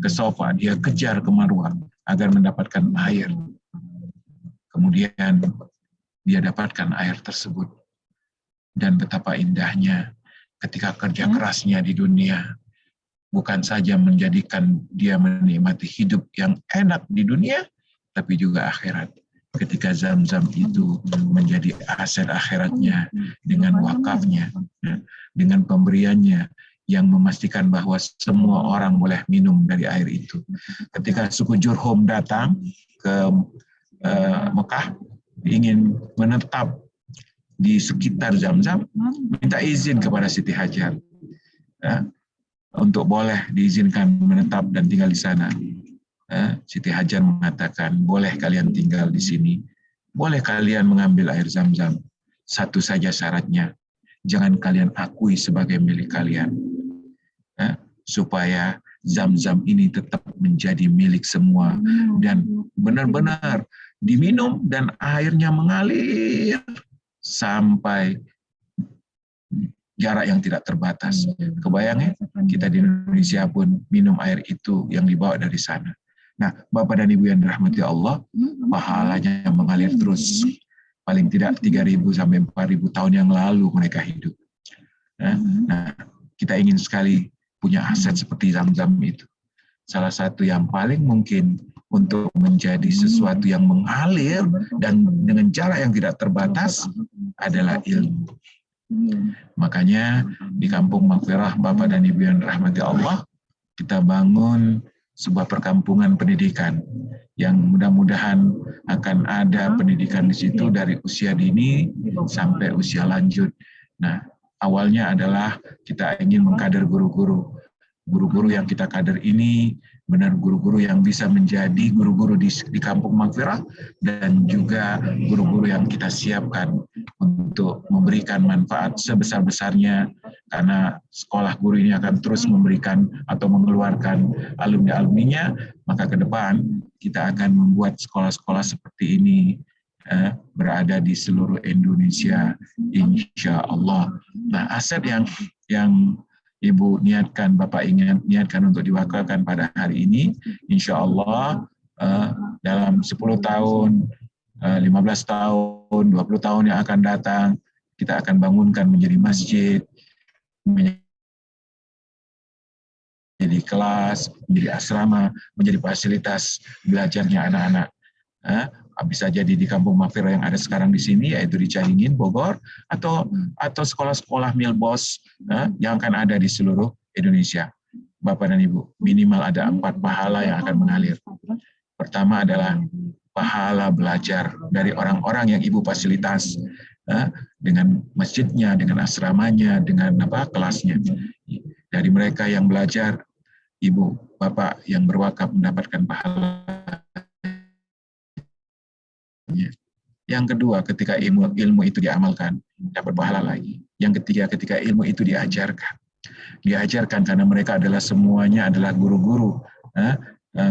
ke Safa, dia kejar ke Marwah agar mendapatkan air. Kemudian dia dapatkan air tersebut. Dan betapa indahnya ketika kerja kerasnya di dunia, bukan saja menjadikan dia menikmati hidup yang enak di dunia, tapi juga akhirat. Ketika Zam-Zam itu menjadi aset akhiratnya dengan wakafnya, dengan pemberiannya yang memastikan bahwa semua orang boleh minum dari air itu. Ketika suku Jurhum datang ke Mekah, ingin menetap di sekitar Zam-Zam, minta izin kepada Siti Hajar untuk boleh diizinkan menetap dan tinggal di sana. Siti Hajar mengatakan, boleh kalian tinggal di sini, boleh kalian mengambil air Zam-Zam. Satu saja syaratnya, jangan kalian akui sebagai milik kalian. Supaya Zam-Zam ini tetap menjadi milik semua dan benar-benar diminum dan airnya mengalir sampai jarak yang tidak terbatas. Kebayang ya, kita di Indonesia pun minum air itu yang dibawa dari sana. Nah, Bapak dan Ibu yang dirahmati Allah, pahalanya mengalir terus. Paling tidak 3.000 sampai 4.000 tahun yang lalu mereka hidup. Nah, kita ingin sekali punya aset seperti Zam-Zam itu. Salah satu yang paling mungkin untuk menjadi sesuatu yang mengalir dan dengan jarak yang tidak terbatas adalah ilmu. Makanya di Kampung Maghfirah, Bapak dan Ibu yang dirahmati Allah, kita bangun sebuah perkampungan pendidikan yang mudah-mudahan akan ada pendidikan di situ dari usia dini sampai usia lanjut. Nah, awalnya adalah kita ingin mengkader guru-guru. Guru-guru yang kita kader ini benar guru-guru yang bisa menjadi guru-guru di Kampung Maghfirah dan juga guru-guru yang kita siapkan untuk memberikan manfaat sebesar-besarnya, karena sekolah guru ini akan terus memberikan atau mengeluarkan alumni-alumninya, maka ke depan kita akan membuat sekolah-sekolah seperti ini berada di seluruh Indonesia, insya Allah. Nah, aset yang Ibu niatkan, Bapak ingin niatkan untuk diwakilkan pada hari ini, insya Allah dalam 10 tahun, 15 tahun, 20 tahun yang akan datang, kita akan bangunkan menjadi masjid, menjadi kelas, menjadi asrama, menjadi fasilitas belajarnya anak-anak. Bisa jadi di Kampung Maghfirah yang ada sekarang di sini, yaitu di Caringin, Bogor, atau sekolah-sekolah Milbos yang akan ada di seluruh Indonesia. Bapak dan Ibu, minimal ada 4 pahala yang akan mengalir. Pertama adalah pahala belajar dari orang-orang yang Ibu fasilitas, dengan masjidnya, dengan asramanya, dengan kelasnya. Dari mereka yang belajar, Ibu, Bapak yang berwakaf mendapatkan pahala. Yang kedua, ketika ilmu itu diamalkan, dapat pahala lagi. Yang ketiga, ketika ilmu itu diajarkan. Diajarkan karena mereka adalah semuanya adalah guru-guru.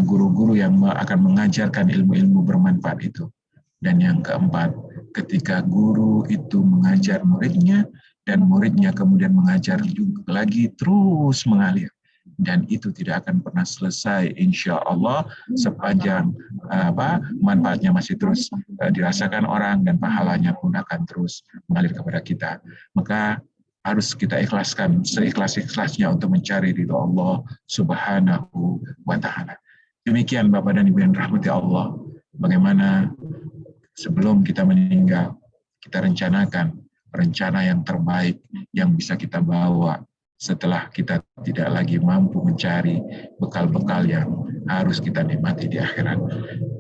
Guru-guru yang akan mengajarkan ilmu-ilmu bermanfaat itu. Dan yang keempat, ketika guru itu mengajar muridnya, dan muridnya kemudian mengajar juga lagi, terus mengalir. Dan itu tidak akan pernah selesai, insya Allah, sepanjang manfaatnya masih terus dirasakan orang dan pahalanya pun akan terus mengalir kepada kita. Maka harus kita ikhlaskan seikhlas-ikhlasnya untuk mencari ridho Allah Subhanahu wa Ta'ala. Demikian Bapak dan Ibu yang dirahmati Allah, bagaimana sebelum kita meninggal, kita rencanakan rencana yang terbaik yang bisa kita bawa setelah kita tidak lagi mampu mencari bekal-bekal yang harus kita nikmati di akhirat.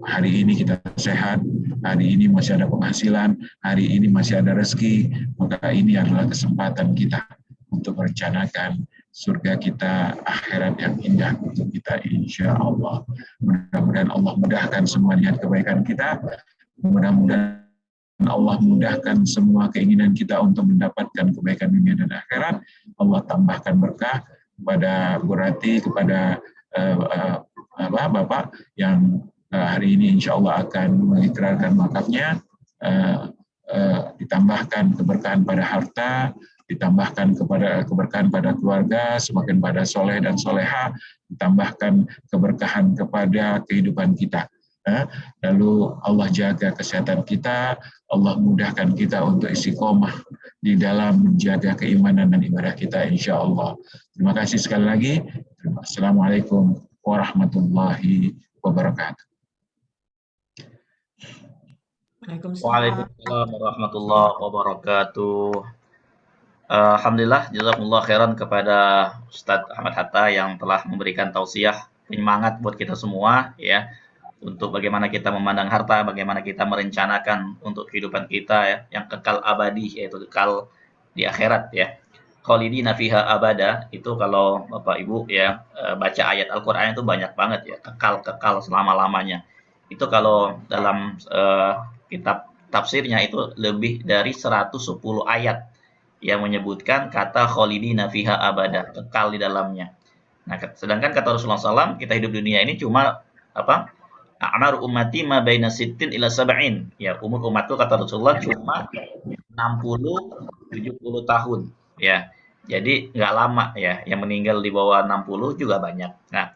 Hari ini kita sehat, hari ini masih ada penghasilan, hari ini masih ada rezeki, maka ini adalah kesempatan kita untuk merencanakan surga kita, akhirat yang indah untuk kita, insya Allah. Mudah-mudahan Allah mudahkan semua niat kebaikan kita, mudah-mudahan Allah mudahkan semua keinginan kita untuk mendapatkan kebaikan dunia dan akhirat. Allah tambahkan berkah kepada Bu Rati, kepada Bapak yang hari ini insya Allah akan mengikrarkan wakafnya, ditambahkan keberkahan pada harta, ditambahkan keberkahan pada keluarga, semakin pada soleh dan soleha, ditambahkan keberkahan kepada kehidupan kita. Lalu Allah jaga kesehatan kita, Allah mudahkan kita untuk istiqomah di dalam menjaga keimanan dan ibadah kita, insya Allah. Terima kasih sekali lagi. Assalamualaikum warahmatullahi wabarakatuh. Waalaikumsalam warahmatullahi wabarakatuh. Alhamdulillah, jazakumullah khairan kepada Ustadz Ahmad Hatta yang telah memberikan tausiah penyemangat buat kita semua ya, untuk bagaimana kita memandang harta, bagaimana kita merencanakan untuk kehidupan kita ya, yang kekal abadi, yaitu kekal di akhirat ya. Khalidina fiha abada, itu kalau Bapak Ibu ya baca ayat Al-Qur'an itu banyak banget ya, kekal selama-lamanya. Itu kalau dalam kitab tafsirnya itu lebih dari 110 ayat yang menyebutkan kata khalidina fiha abada, kekal di dalamnya. Nah, sedangkan kata Rasulullah SAW, kita hidup dunia ini cuma apa? A'mar ummati ma baina sittin ila sab'in. Ya, umur umatku kata Rasulullah cuma 60-70 tahun. Ya, jadi nggak lama ya. Yang meninggal di bawah 60 juga banyak. Nah,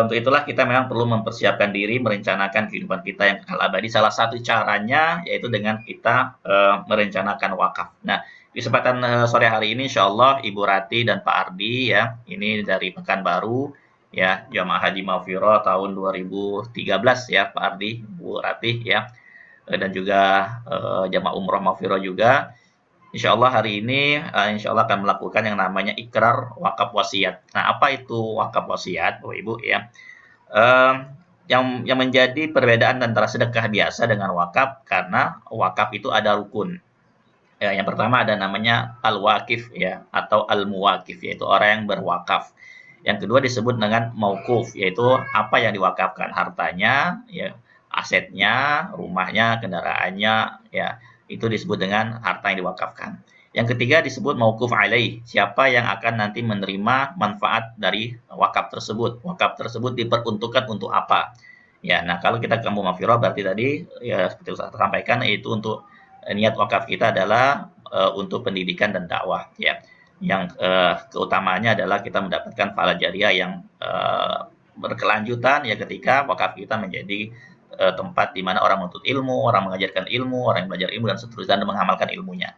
untuk itulah kita memang perlu mempersiapkan diri, merencanakan kehidupan kita yang kekal abadi. Salah satu caranya yaitu dengan kita merencanakan wakaf. Nah, di kesempatan sore hari ini insya Allah Ibu Rati dan Pak Ardi ya, ini dari Pekanbaru ya, Jamaah Haji Mafiro tahun 2013 ya Pak Ardi, Bu Rati ya, dan juga Jamaah Umroh Mafiro juga. Insya Allah hari ini insya Allah akan melakukan yang namanya ikrar wakaf wasiat. Nah, apa itu wakaf wasiat, Bapak Ibu ya? Yang menjadi perbedaan antara sedekah biasa dengan wakaf, karena wakaf itu ada rukun. Ya, yang pertama ada namanya al-wakif ya, atau al-muwakif, yaitu orang yang berwakaf. Yang kedua disebut dengan mauquf, yaitu apa yang diwakafkan, hartanya, ya, asetnya, rumahnya, kendaraannya, ya, itu disebut dengan harta yang diwakafkan. Yang ketiga disebut mauquf alaih, siapa yang akan nanti menerima manfaat dari wakaf tersebut. Wakaf tersebut diperuntukkan untuk apa? Ya, nah kalau kita ke kampung Mafiro berarti tadi ya seperti saya sampaikan, yaitu untuk niat wakaf kita adalah untuk pendidikan dan dakwah ya. Yang keutamanya adalah kita mendapatkan pahala jariah yang berkelanjutan ya, ketika wakaf kita menjadi tempat di mana orang menuntut ilmu, orang mengajarkan ilmu, orang yang belajar ilmu dan seterusnya, dan mengamalkan ilmunya.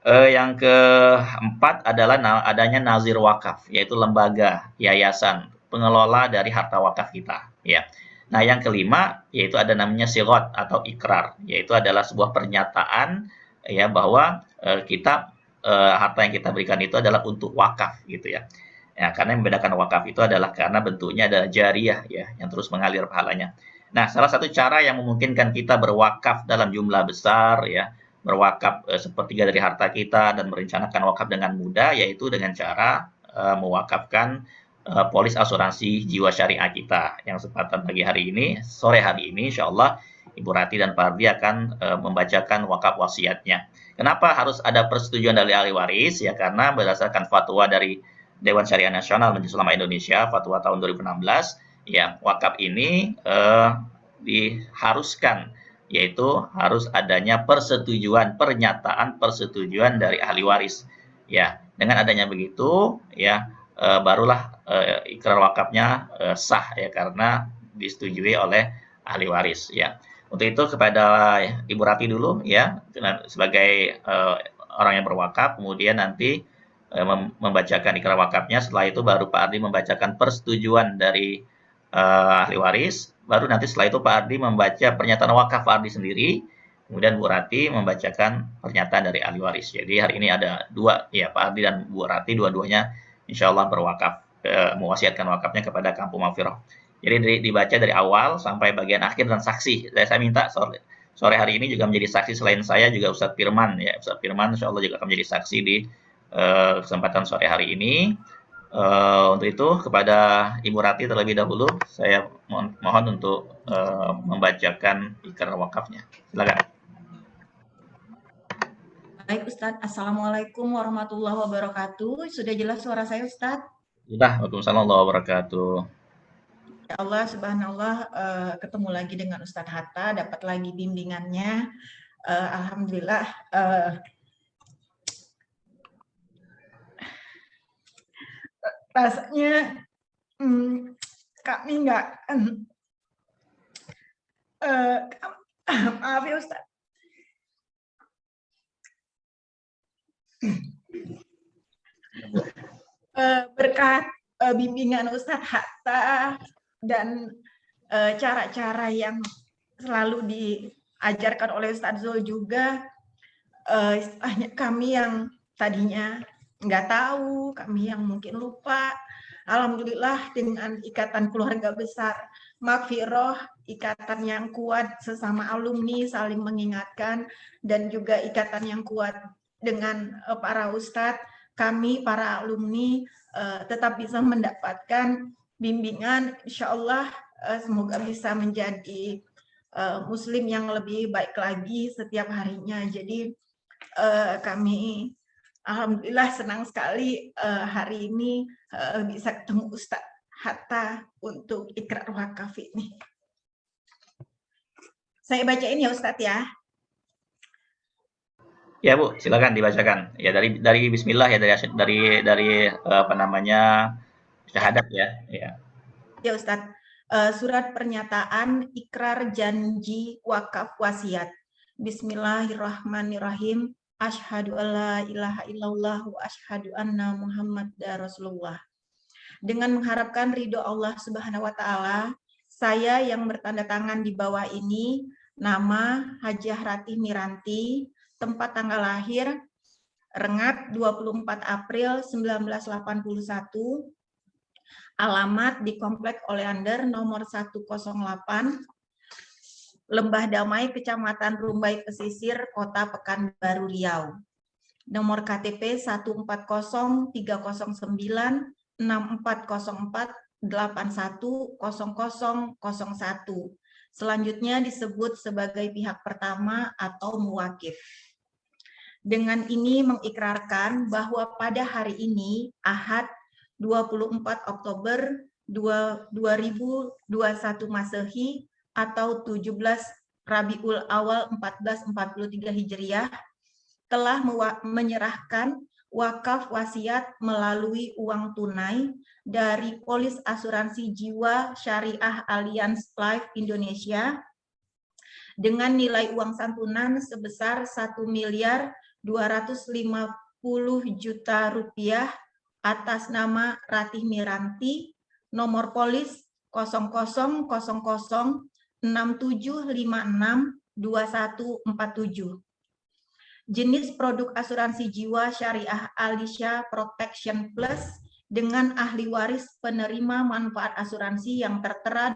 Yang keempat adalah adanya nazir wakaf, yaitu lembaga, yayasan, pengelola dari harta wakaf kita ya. Nah, yang kelima yaitu ada namanya sigot atau ikrar, yaitu adalah sebuah pernyataan ya bahwa kita harta yang kita berikan itu adalah untuk wakaf gitu ya. Ya, karena yang membedakan wakaf itu adalah karena bentuknya adalah jariah ya, yang terus mengalir pahalanya. Nah, salah satu cara yang memungkinkan kita berwakaf dalam jumlah besar ya, berwakaf sepertiga dari harta kita dan merencanakan wakaf dengan mudah, yaitu dengan cara mewakafkan polis asuransi jiwa syariah kita. Yang kesempatan pagi hari ini, sore hari ini insya Allah Ibu Rati dan Pak Ardi akan membacakan wakaf wasiatnya. Kenapa harus ada persetujuan dari ahli waris? Ya karena berdasarkan fatwa dari Dewan Syariah Nasional Majelis Ulama Indonesia, fatwa tahun 2016, ya wakaf ini diharuskan, yaitu harus adanya persetujuan, pernyataan persetujuan dari ahli waris. Ya, dengan adanya begitu, ya barulah ikrar wakafnya sah ya, karena disetujui oleh ahli waris ya. Untuk itu kepada Ibu Rati dulu ya, sebagai orang yang berwakaf, kemudian nanti membacakan ikrar wakafnya. Setelah itu baru Pak Ardi membacakan persetujuan dari ahli waris. Baru nanti setelah itu Pak Ardi membaca pernyataan wakaf Pak Ardi sendiri. Kemudian Bu Rati membacakan pernyataan dari ahli waris. Jadi hari ini ada dua ya, Pak Ardi dan Bu Rati, dua-duanya insya Allah berwakaf, mewasiatkan wakafnya kepada Kampung Mafirah. Jadi dibaca dari awal sampai bagian akhir dan saksi. Saya minta sore hari ini juga menjadi saksi selain saya juga Ustadz Firman ya. Ustadz Firman insya Allah juga akan menjadi saksi di kesempatan sore hari ini. Untuk itu kepada Ibu Rati terlebih dahulu saya mohon untuk membacakan ikrar wakafnya. Silakan. Baik Ustadz, Assalamualaikum warahmatullahi wabarakatuh. Sudah jelas suara saya Ustadz? Sudah, waalaikumsalam warahmatullahi wabarakatuh. Ya Allah, subhanallah, ketemu lagi dengan Ustadz Hatta, dapat lagi bimbingannya. Alhamdulillah, rasanya kami Maaf ya Ustaz. Berkat bimbingan Ustadz Hatta dan cara-cara yang selalu diajarkan oleh Ustadz Zul juga, kami yang tadinya nggak tahu, kami yang mungkin lupa, alhamdulillah dengan ikatan keluarga besar Makfiroh, ikatan yang kuat sesama alumni saling mengingatkan, dan juga ikatan yang kuat dengan para ustadz, kami para alumni tetap bisa mendapatkan bimbingan, insya Allah semoga bisa menjadi muslim yang lebih baik lagi setiap harinya. Jadi kami alhamdulillah senang sekali hari ini bisa ketemu Ustadz Hatta untuk ikrar wakaf ini. Saya bacain ya Ustadz ya. Ya Bu, silakan dibacakan. Ya dari Bismillah ya, dari apa namanya, syahadat ya. Ya. Ya Ustadz, surat pernyataan ikrar janji wakaf wasiat. Bismillahirrahmanirrahim. Asyhadu alla ilaha illallah wa asyhadu anna Muhammadar Rasulullah. Dengan mengharapkan ridho Allah Subhanahu wa taala, saya yang bertanda tangan di bawah ini, nama Hajah Ratih Miranti, tempat tanggal lahir Rengat 24 April 1981, alamat di Komplek Oleander nomor 108, Lembah Damai, Kecamatan Rumbai Pesisir, Kota Pekanbaru Riau. Nomor KTP 1404309-6404-810001. Selanjutnya disebut sebagai pihak pertama atau muwakif. Dengan ini mengikrarkan bahwa pada hari ini, Ahad 24 Oktober 2021 Masehi atau 17 Rabiul Awal 1443 Hijriah, telah menyerahkan wakaf wasiat melalui uang tunai dari Polis Asuransi Jiwa Syariah Allianz Life Indonesia dengan nilai uang santunan sebesar 1.250.000.000 rupiah atas nama Ratih Miranti, nomor polis 0067562147. Jenis produk asuransi jiwa syariah Alisha Protection Plus dengan ahli waris penerima manfaat asuransi yang tertera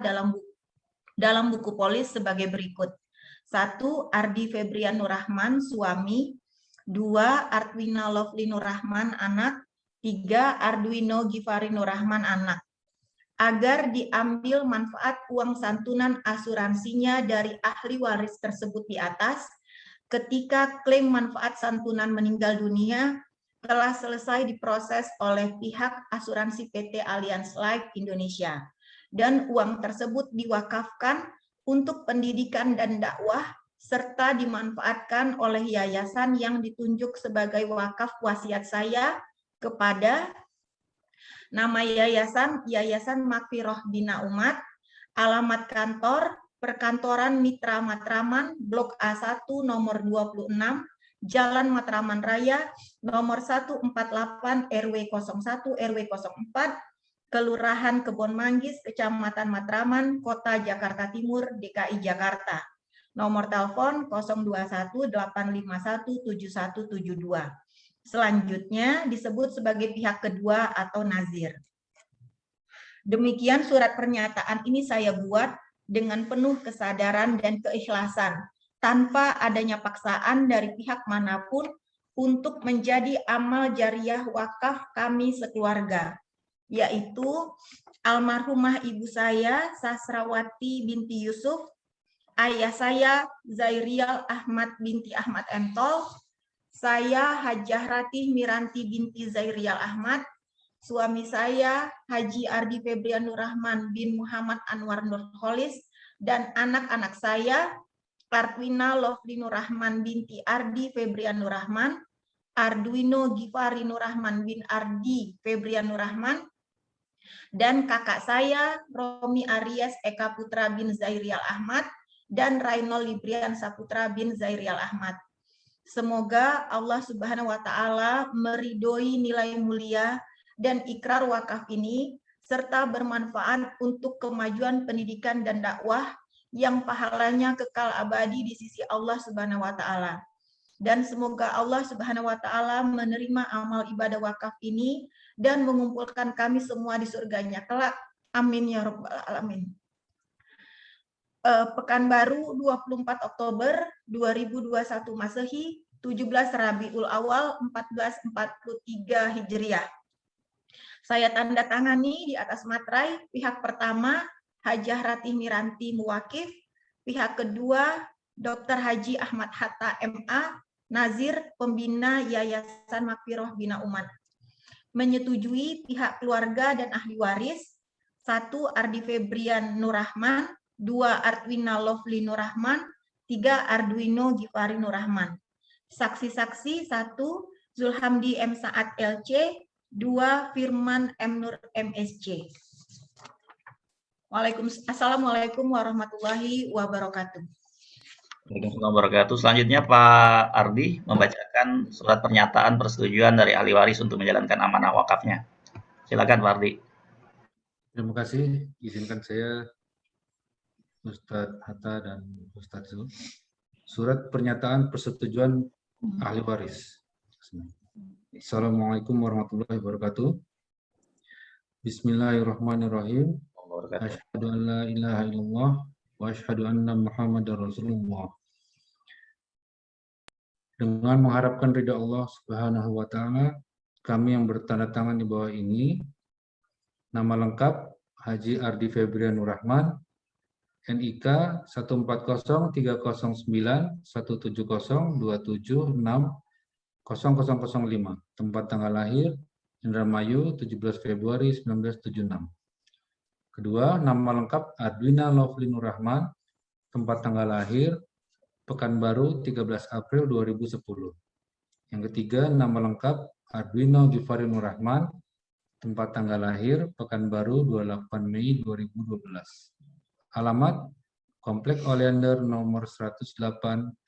dalam buku polis sebagai berikut. 1. Ardi Febrian Nurrahman, suami. 2. Artwina Lovely Nurrahman, anak. 3. Arduino Gifari Nurrahman, anak. Agar diambil manfaat uang santunan asuransinya dari ahli waris tersebut di atas, ketika klaim manfaat santunan meninggal dunia telah selesai diproses oleh pihak asuransi PT Allianz Life Indonesia, dan uang tersebut diwakafkan untuk pendidikan dan dakwah, serta dimanfaatkan oleh yayasan yang ditunjuk sebagai wakaf wasiat saya kepada nama yayasan, Yayasan Makfiroh Bina Umat, alamat kantor, Perkantoran Mitra Matraman, Blok A1 nomor 26, Jalan Matraman Raya, nomor 148 RW 01 RW 04, Kelurahan Kebon Manggis, Kecamatan Matraman, Kota Jakarta Timur, DKI Jakarta. Nomor telepon 021-851-7172. Selanjutnya disebut sebagai pihak kedua atau nazir. Demikian surat pernyataan ini saya buat dengan penuh kesadaran dan keikhlasan, tanpa adanya paksaan dari pihak manapun untuk menjadi amal jariah wakaf kami sekeluarga, yaitu almarhumah ibu saya Sasrawati binti Yusuf, ayah saya Zairial Ahmad binti Ahmad Entol, saya Hajah Ratih Miranti binti Zairial Ahmad, suami saya Haji Ardi Febrian Nurrahman bin Muhammad Anwar Nurholis, dan anak-anak saya Artwina Lovely Nurrahman binti Ardi Febrian Nurrahman, Arduino Gifari Nurrahman bin Ardi Febrian Nurrahman, dan kakak saya Romi Aries Eka Putra bin Zairial Ahmad, dan Rainol Librian Saputra bin Zairial Ahmad. Semoga Allah Subhanahu wa taala meridhoi nilai mulia dan ikrar wakaf ini serta bermanfaat untuk kemajuan pendidikan dan dakwah yang pahalanya kekal abadi di sisi Allah Subhanahu wa taala. Dan semoga Allah Subhanahu wa taala menerima amal ibadah wakaf ini dan mengumpulkan kami semua di surganya kelak. Amin ya rabbal alamin. Pekanbaru 24 Oktober 2021 Masehi, 17 Rabiul Awal 1443 Hijriah. Saya tanda tangani di atas materai pihak pertama Hajah Ratih Miranti Muwakif, pihak kedua Dr. Haji Ahmad Hatta MA, Nazir Pembina Yayasan Makfirah Bina Umat. Menyetujui pihak keluarga dan ahli waris, 1. Ardi Febrian Nurrahman, 2. Artwina Lovely Nurrahman, 3. Arduino Gifari Nurrahman. Saksi-saksi 1. Zulhamdi M. Saad LC, 2. Firman M. Nur MSC. Assalamualaikum warahmatullahi wabarakatuh. Waalaikumsalam warahmatullahi wabarakatuh. Selanjutnya Pak Ardi membacakan surat pernyataan persetujuan dari ahli waris untuk menjalankan amanah wakafnya. Silakan Pak Ardi. Terima kasih. Izinkan saya Ustadz Hatta dan Ustadz Zul. Surat pernyataan persetujuan ahli waris. Assalamualaikum warahmatullahi wabarakatuh. Bismillahirrahmanirrahim. Asyhadu an la ilaha illallah wa asyhadu anna Muhammadar Rasulullah. Dengan mengharapkan ridha Allah Subhanahu wa taala, kami yang bertanda tangan di bawah ini, nama lengkap Haji Ardi Febrian Nurrahman, NIK 140301702760005, tempat tanggal lahir Indramayu 17 Februari 1976. Kedua, nama lengkap Arduina Lovely Nurrahman, tempat tanggal lahir Pekanbaru 13 April 2010. Yang ketiga, nama lengkap Arduino Gifari Nurrahman, tempat tanggal lahir Pekanbaru 28 Mei 2012. Alamat Komplek Oleander nomor 108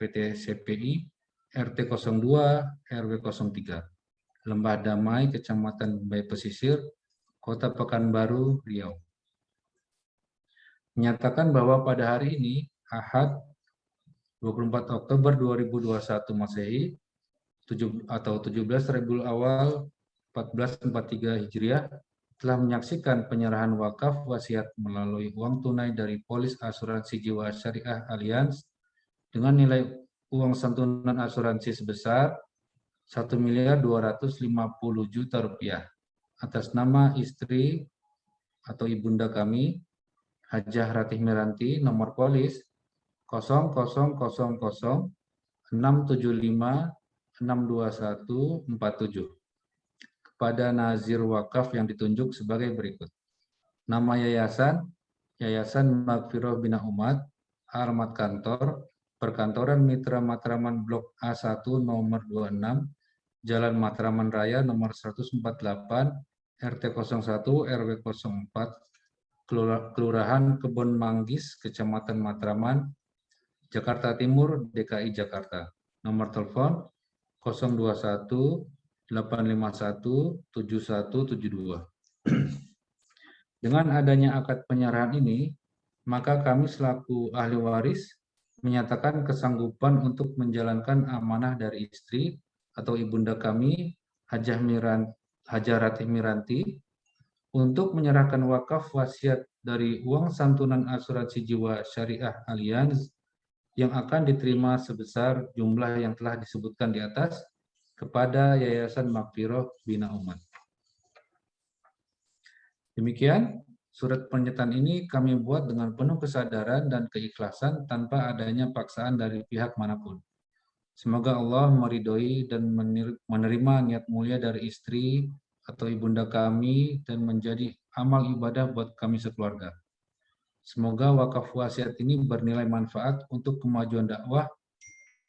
PT CPI RT 02 RW 03 Lembah Damai Kecamatan Bay Pesisir Kota Pekanbaru Riau. Menyatakan bahwa pada hari ini Ahad 24 Oktober 2021 Masehi atau 17 Rabiul Awal 1443 Hijriah telah menyaksikan penyerahan wakaf wasiat melalui uang tunai dari Polis Asuransi Jiwa Syariah Allianz dengan nilai uang santunan asuransi sebesar Rp1.250.000.000 atas nama istri atau ibunda kami, Hajah Ratih Miranti, nomor polis 000675621147. Kepada nazir wakaf yang ditunjuk sebagai berikut. Nama yayasan, Yayasan Makfirah Bina Umat, alamat kantor, Perkantoran Mitra Matraman Blok A1 nomor 26, Jalan Matraman Raya nomor 148, RT 01 RW 04, Kelurahan Kebon Manggis, Kecamatan Matraman, Jakarta Timur, DKI Jakarta. Nomor telepon 021 851-7172. Dengan adanya akad penyerahan ini, maka kami selaku ahli waris menyatakan kesanggupan untuk menjalankan amanah dari istri atau ibunda kami, Hajah Ratih Miranti, untuk menyerahkan wakaf wasiat dari uang santunan asuransi jiwa syariah Allianz yang akan diterima sebesar jumlah yang telah disebutkan di atas kepada Yayasan Makfirah Bina Umat. Demikian, surat pernyataan ini kami buat dengan penuh kesadaran dan keikhlasan tanpa adanya paksaan dari pihak manapun. Semoga Allah meridhoi dan menerima niat mulia dari istri atau ibunda kami dan menjadi amal ibadah buat kami sekeluarga. Semoga wakaf wasiat ini bernilai manfaat untuk kemajuan dakwah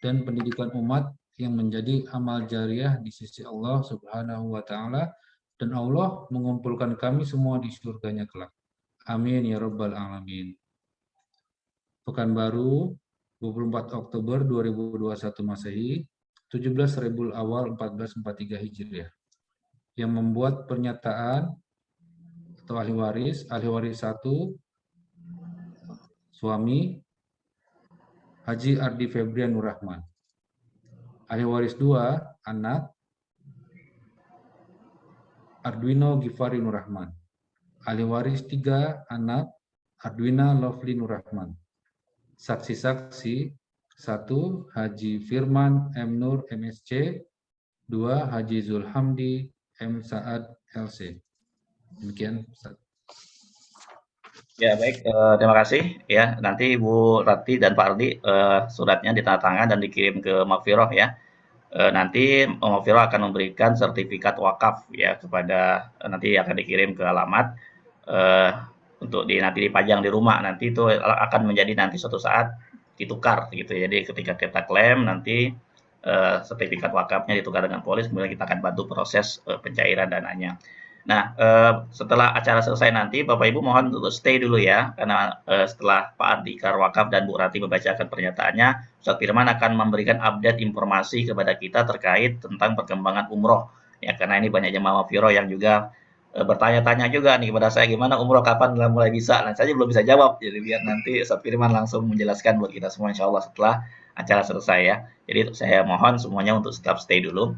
dan pendidikan umat yang menjadi amal jariah di sisi Allah Subhanahu wa taala, dan Allah mengumpulkan kami semua di surganya kelak. Amin ya rabbal alamin. Pekanbaru, 24 Oktober 2021 Masehi, 17 Rabiul Awal 1443 Hijriah. Yang membuat pernyataan atau ahli waris 1, suami Haji Ardi Febrian Nur Rahman. Ahli waris 2, anak Arduino Gifari Nur Rahman. Ahli waris 3, anak Ardwina Lovely Nur Rahman. Saksi-saksi 1, Haji Firman M. Nur MSC, 2, Haji Zulhamdi M. Saad LC. Demikian, Ustaz. Ya baik, terima kasih ya. Nanti Bu Rati dan Pak Ardi suratnya ditandatangan dan dikirim ke Makfiroh ya. Nanti Makfiroh akan memberikan sertifikat wakaf ya kepada nanti akan dikirim ke alamat untuk nanti dipajang di rumah. Nanti itu akan menjadi nanti suatu saat ditukar gitu. Jadi ketika kita klaim nanti sertifikat wakafnya ditukar dengan polis, kemudian kita akan bantu proses pencairan dananya. Nah, setelah acara selesai nanti, Bapak Ibu mohon untuk stay dulu ya, karena setelah Pak Ardi Karwakaf dan Bu Rati membacakan pernyataannya, Ustadz Firman akan memberikan update informasi kepada kita terkait tentang perkembangan umroh. Ya, karena ini banyak jemaah Makfiroh yang juga bertanya-tanya juga nih kepada saya, gimana umroh kapan mulai bisa. Nah, saya belum bisa jawab, jadi biar nanti Ustadz Firman langsung menjelaskan buat kita semua insya Allah setelah acara selesai ya. Jadi saya mohon semuanya untuk tetap stay dulu.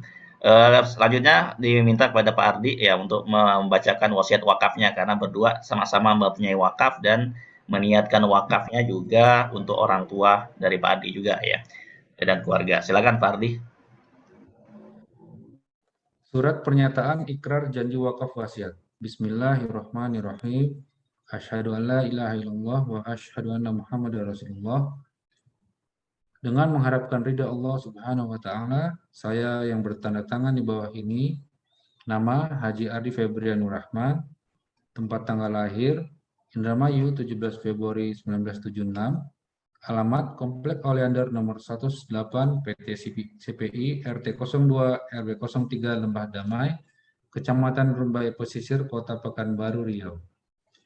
Selanjutnya diminta kepada Pak Ardi ya untuk membacakan wasiat wakafnya karena berdua sama-sama mempunyai wakaf dan meniatkan wakafnya juga untuk orang tua dari Pak Ardi juga ya dan keluarga. Silakan Pak Ardi. Surat pernyataan ikrar janji wakaf wasiat. Bismillahirrahmanirrahim. Asyhadu an la ilaha illallah wa asyhadu anna Muhammadar Rasulullah. Dengan mengharapkan ridha Allah Subhanahu wa taala, saya yang bertanda tangan di bawah ini, nama Haji Ardi Febrian Nur Rahman, tempat tanggal lahir Indramayu 17 Februari 1976, alamat Komplek Oleander nomor 108 PT CPI RT 02 RW 03 Lembah Damai, Kecamatan Rumbai Pesisir, Kota Pekanbaru, Riau.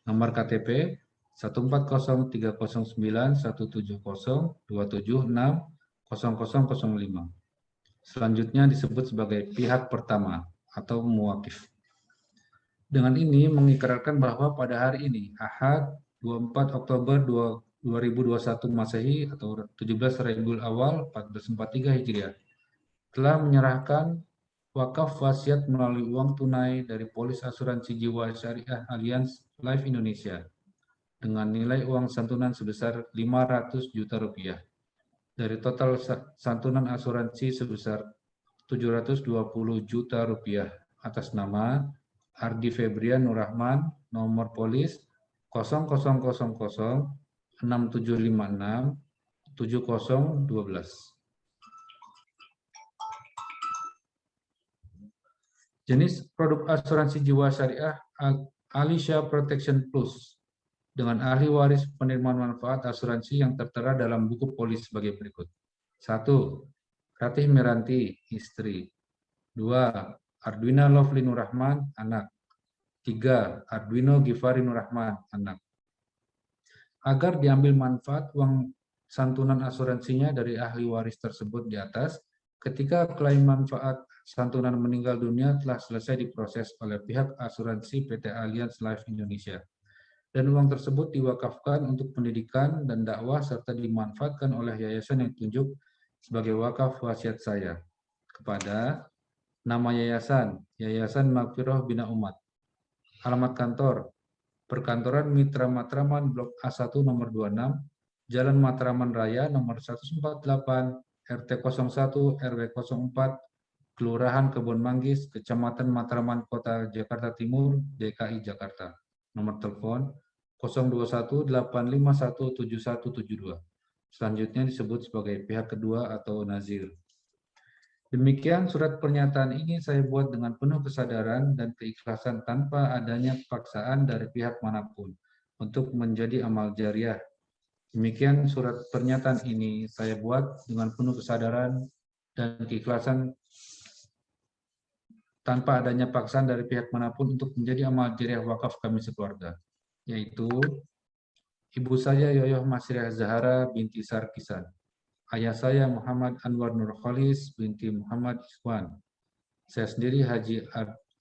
Nomor KTP 140309170276005. Selanjutnya disebut sebagai pihak pertama atau muwakif. Dengan ini mengikrarkan bahwa pada hari ini, Ahad 24 Oktober 2021 Masehi atau 17 Rabiul Awal 1443 Hijriah, telah menyerahkan wakaf wasiat melalui uang tunai dari Polis Asuransi Jiwa Syariah Allianz Life Indonesia dengan nilai uang santunan sebesar 500 juta rupiah. Dari total santunan asuransi sebesar 720 juta rupiah atas nama Ardi Febrian Nur Rahman, nomor polis 00006756 7012. Jenis produk asuransi jiwa syariah Alisha Protection Plus dengan ahli waris penerimaan manfaat asuransi yang tertera dalam buku polis sebagai berikut. 1. Ratih Miranti, istri. 2. Ardwina Lovely Nur Rahman, anak. 3. Arduino Gifari Nur Rahman, anak. Agar diambil manfaat uang santunan asuransinya dari ahli waris tersebut di atas, ketika klaim manfaat santunan meninggal dunia telah selesai diproses oleh pihak asuransi PT Allianz Life Indonesia. Dan uang tersebut diwakafkan untuk pendidikan dan dakwah serta dimanfaatkan oleh yayasan yang ditunjuk sebagai wakaf wasiat saya kepada nama yayasan, Yayasan Makfiroh Bina Umat. Alamat kantor, Perkantoran Mitra Matraman Blok A1 nomor 26, Jalan Matraman Raya nomor 148, RT 01 RW 04, Kelurahan Kebon Manggis, Kecamatan Matraman, Kota Jakarta Timur, DKI Jakarta. Nomor telepon 021-851-7172. Selanjutnya disebut sebagai pihak kedua atau nazir. Demikian surat pernyataan ini saya buat dengan penuh kesadaran dan keikhlasan tanpa adanya paksaan dari pihak manapun untuk menjadi amal jariah. Demikian surat pernyataan ini saya buat dengan penuh kesadaran dan keikhlasan tanpa adanya paksaan dari pihak manapun untuk menjadi amal jariah wakaf kami sekeluarga, yaitu Ibu saya Yoyoh Masriah Zahara binti Sarkisan. Ayah saya Muhammad Anwar Nurkholis binti Muhammad Ikhwan. Saya sendiri Haji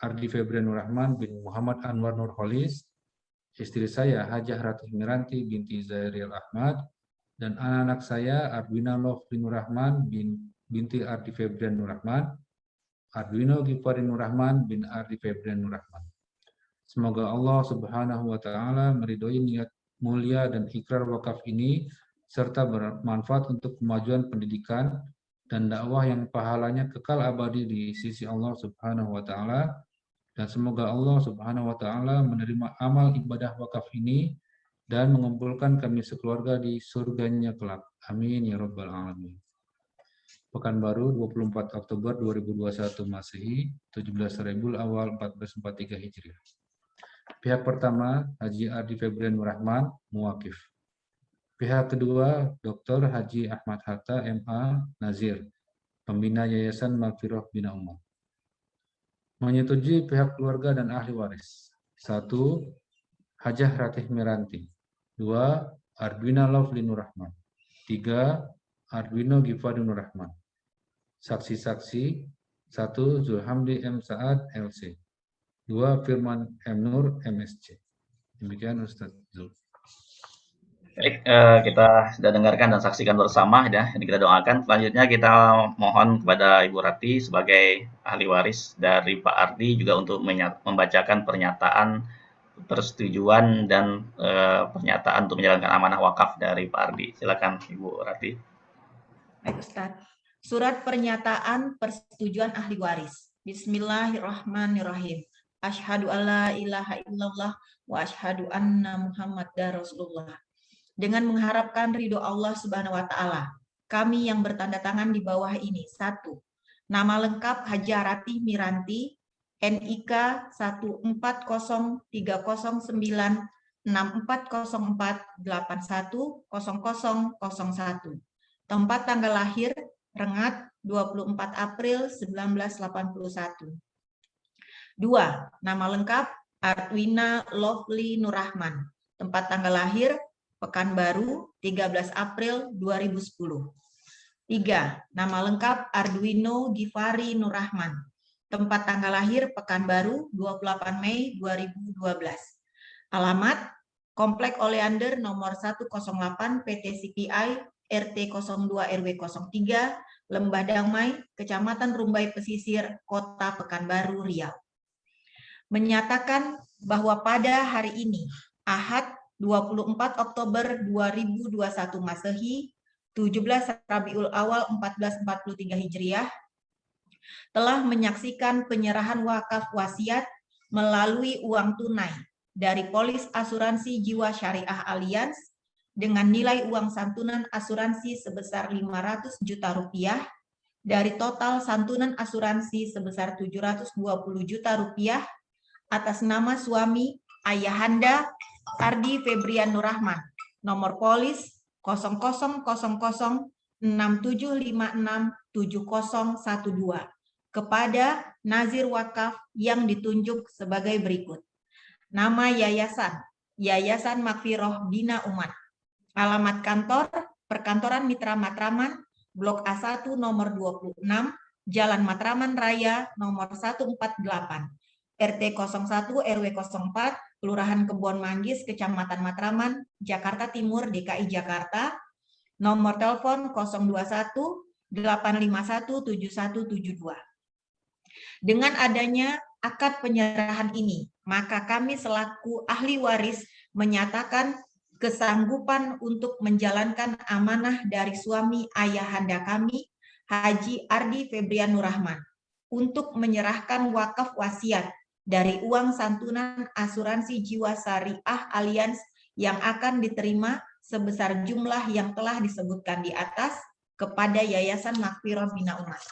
Ardi Febrian Nurrahman bin Muhammad Anwar Nurkholis. Istri saya Hajah Ratih Miranti binti Zairil Ahmad. Dan anak-anak saya Arduina Lofli Nurrahman binti Ardi Febrian Nurrahman, Arduino Gifari Nurrahman bin Ardi Febrian Nurrahman. Semoga Allah Subhanahu wa Ta'ala meridhoi niat mulia dan ikrar wakaf ini serta bermanfaat untuk kemajuan pendidikan dan dakwah yang pahalanya kekal abadi di sisi Allah Subhanahu wa Ta'ala, dan semoga Allah Subhanahu wa Ta'ala menerima amal ibadah wakaf ini dan mengumpulkan kami sekeluarga di surganya kelak. Amin ya rabbal alamin. Pekanbaru 24 Oktober 2021 Masehi, 17 Rabiul Awal 1443 Hijriah. Pihak pertama Haji Ardi Febrian Nurrahman, muwakif. Pihak kedua Dr. Haji Ahmad Hatta MA Nazir, pembina Yayasan Maghfirah Bina Ummah. Menyetujui pihak keluarga dan ahli waris. 1. Hajah Ratih Miranti. 2. Arduina Lofli Nurrahman. 3. Arduino Gifari Nurrahman. Saksi-saksi 1. Zulhamdi M. Saad LC. 2. Firman M. Nur MSC. Demikian Ustaz Zul. Baik, kita sudah dengarkan dan saksikan bersama ya, yang kita doakan. Selanjutnya kita mohon kepada Ibu Rati sebagai ahli waris dari Pak Ardi juga untuk membacakan pernyataan persetujuan dan pernyataan untuk menjalankan amanah wakaf dari Pak Ardi. Silakan Ibu Rati. Baik Ustaz. Surat pernyataan persetujuan ahli waris. Bismillahirrahmanirrahim. Asyhadu alla ilaha illallah wa asyhadu anna Muhammadar Rasulullah. Dengan mengharapkan ridho Allah Subhanahu wa Ta'ala, kami yang bertanda tangan di bawah ini. 1. Nama lengkap Hajah Ratih Miranti, NIK 1403640481001. Tempat tanggal lahir Rengat 24 April 1981. 2. Nama lengkap Arduina Lofli Nurrahman. Tempat tanggal lahir Pekanbaru 13 April 2010. 3. Nama lengkap Arduino Gifari Nurrahman. Tempat tanggal lahir Pekanbaru 28 Mei 2012. Alamat Komplek Oleander nomor 108 PT CPI RT 02 RW 03 Lembah Damai, Kecamatan Rumbai Pesisir, Kota Pekanbaru, Riau. Menyatakan bahwa pada hari ini, Ahad 24 Oktober 2021 Masehi, 17 Rabiul Awal 1443 Hijriah, telah menyaksikan penyerahan wakaf wasiat melalui uang tunai dari polis asuransi jiwa syariah Allianz dengan nilai uang santunan asuransi sebesar 500 juta rupiah dari total santunan asuransi sebesar 720 juta rupiah atas nama suami Ayahanda Ardi Febrian Nurrahman, nomor polis 00,67567012 kepada Nazir Wakaf yang ditunjuk sebagai berikut. Nama yayasan, Yayasan Maghfirah Bina Ummah. Alamat kantor, Perkantoran Mitra Matraman, Blok A1 nomor 26, Jalan Matraman Raya nomor 148, RT 01 RW 04, Kelurahan Kebon Manggis, Kecamatan Matraman, Jakarta Timur, DKI Jakarta, nomor telepon 021 851 7172. Dengan adanya akad penyerahan ini, maka kami selaku ahli waris menyatakan kesanggupan untuk menjalankan amanah dari suami ayahanda kami, Haji Ardi Febrian Nurrahman, untuk menyerahkan wakaf wasiat dari uang santunan asuransi jiwa syariah Allianz yang akan diterima sebesar jumlah yang telah disebutkan di atas kepada Yayasan Maghfirah Bina Ummah.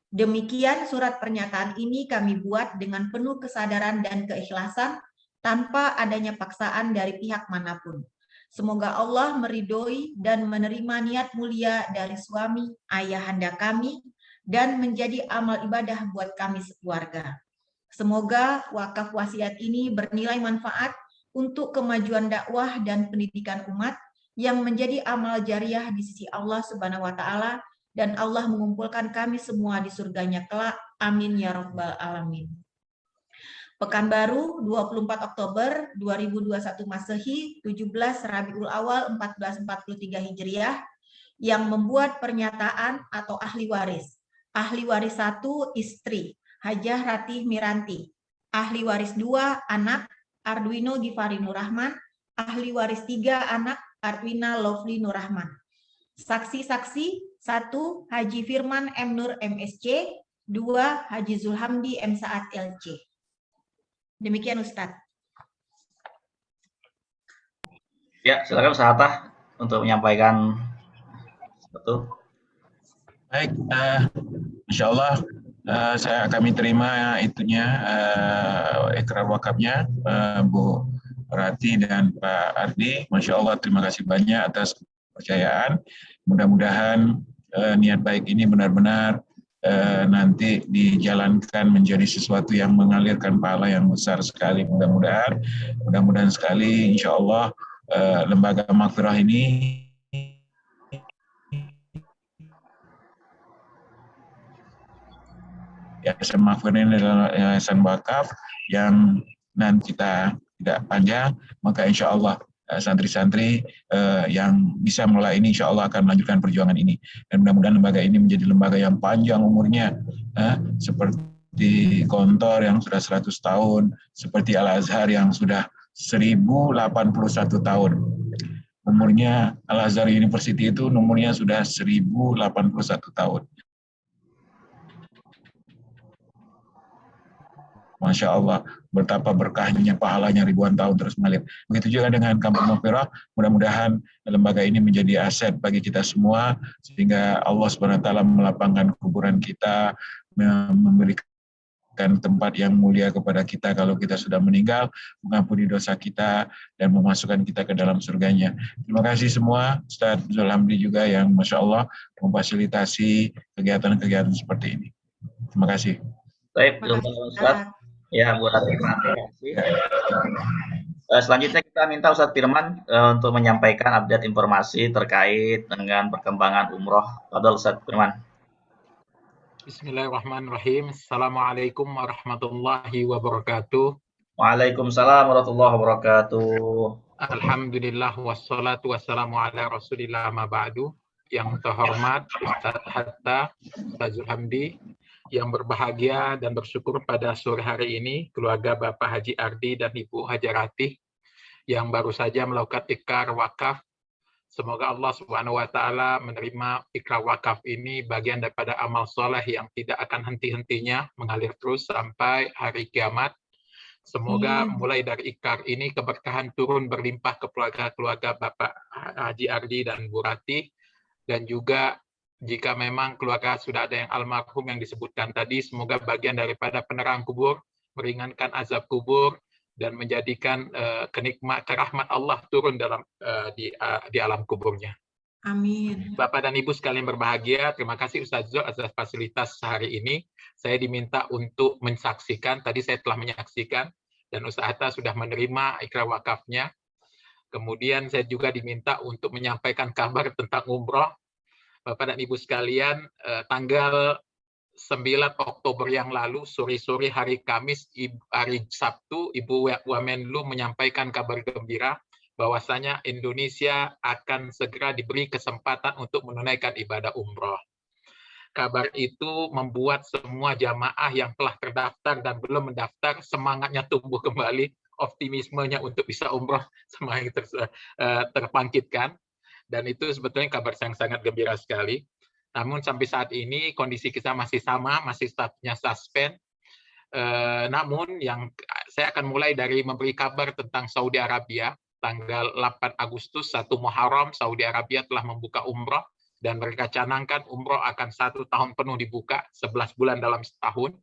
Demikian surat pernyataan ini kami buat dengan penuh kesadaran dan keikhlasan tanpa adanya paksaan dari pihak manapun. Semoga Allah meridhoi dan menerima niat mulia dari suami ayahanda kami dan menjadi amal ibadah buat kami sekeluarga. Semoga wakaf wasiat ini bernilai manfaat untuk kemajuan dakwah dan pendidikan umat yang menjadi amal jariah di sisi Allah Subhanahu wa taala, dan Allah mengumpulkan kami semua di surganya kelak. Amin ya rabbal alamin. Pekanbaru 24 Oktober 2021 Masehi, 17 Rabiul Awal 1443 Hijriah, yang membuat pernyataan atau ahli waris. Ahli waris 1 istri Hajah Ratih Miranti. Ahli waris 2 anak Arduino Givari Nurrahman. Ahli waris 3 anak Arduina Lovely Nurrahman. Saksi-saksi 1 Haji Firman M. Nur MSC, 2 Haji Zulhamdi M. Saad LC. Demikian Ustadz. Ya, silakan Ustaz Hatta untuk menyampaikan betul. Baik, insya Allah kami terima itunya ikrar wakafnya Bu Rati dan Pak Ardi. Masya Allah, terima kasih banyak atas kepercayaan. Mudah-mudahan niat baik ini benar-benar nanti dijalankan menjadi sesuatu yang mengalirkan pahala yang besar sekali. Mudah-mudahan sekali, insya Allah lembaga Maghfirah ini Yayasan Maghfirah ini adalah yayasan wakaf yang nanti kita tidak panjang, maka insya Allah santri-santri yang bisa mulai ini insya Allah akan melanjutkan perjuangan ini. Dan mudah-mudahan lembaga ini menjadi lembaga yang panjang umurnya, seperti Gontor yang sudah 100 tahun, seperti Al-Azhar yang sudah 1081 tahun. Umurnya Al-Azhar University itu umurnya sudah 1081 tahun. Masya Allah, betapa berkahnya, pahalanya ribuan tahun terus mengalir. Begitu juga dengan Kampung Maghfirah, mudah-mudahan lembaga ini menjadi aset bagi kita semua, sehingga Allah SWT melapangkan kuburan kita, memberikan tempat yang mulia kepada kita kalau kita sudah meninggal, mengampuni dosa kita, dan memasukkan kita ke dalam surganya. Terima kasih semua, Ustaz Zulhamdi juga yang Masya Allah memfasilitasi kegiatan-kegiatan seperti ini. Terima kasih. Baik, Ustaz. Ya, Bu Rati, terima kasih. Selanjutnya kita minta Ustadz Firman untuk menyampaikan update informasi terkait dengan perkembangan umroh. Fadhol Ustadz Firman. Bismillahirrahmanirrahim. Assalamualaikum warahmatullahi wabarakatuh. Waalaikumsalam warahmatullahi wabarakatuh. Alhamdulillah wassalatu wassalamu ala Rasulillah ma ba'du. Yang terhormat Ustaz Hatta, Ustaz Zulhamdi, yang berbahagia dan bersyukur pada sore hari ini keluarga Bapak Haji Ardi dan Ibu Haji Ratih yang baru saja melakukan ikrar wakaf. Semoga Allah Subhanahu wa taala menerima ikrar wakaf ini bagian daripada amal soleh yang tidak akan henti-hentinya mengalir terus sampai hari kiamat. Semoga mulai dari ikrar ini keberkahan turun berlimpah ke keluarga Bapak Haji Ardi dan Bu Rati, dan juga jika memang keluarga sudah ada yang almarhum yang disebutkan tadi, semoga bagian daripada penerang kubur, meringankan azab kubur, dan menjadikan rahmat Allah turun dalam di alam kuburnya. Amin. Bapak dan Ibu sekalian berbahagia, terima kasih Ustaz Zul atas fasilitas hari ini. Saya diminta untuk menyaksikan, tadi saya telah menyaksikan, dan Ustaz Hatta sudah menerima ikrar wakafnya. Kemudian saya juga diminta untuk menyampaikan kabar tentang umroh. Bapak dan Ibu sekalian, tanggal 9 Oktober yang lalu, sore-sore hari Kamis, hari Sabtu, Ibu Wamenlu menyampaikan kabar gembira bahwasanya Indonesia akan segera diberi kesempatan untuk menunaikan ibadah umroh. Kabar itu membuat semua jamaah yang telah terdaftar dan belum mendaftar semangatnya tumbuh kembali, optimismenya untuk bisa umroh semakin terbangkitkan. Dan itu sebetulnya kabar yang sangat gembira sekali. Namun sampai saat ini kondisi kita masih sama, masih statusnya suspend. Namun yang saya akan mulai dari memberi kabar tentang Saudi Arabia. Tanggal 8 Agustus, 1 Muharram, Saudi Arabia telah membuka umroh. Dan mereka canangkan umroh akan 1 tahun penuh dibuka, 11 bulan dalam setahun.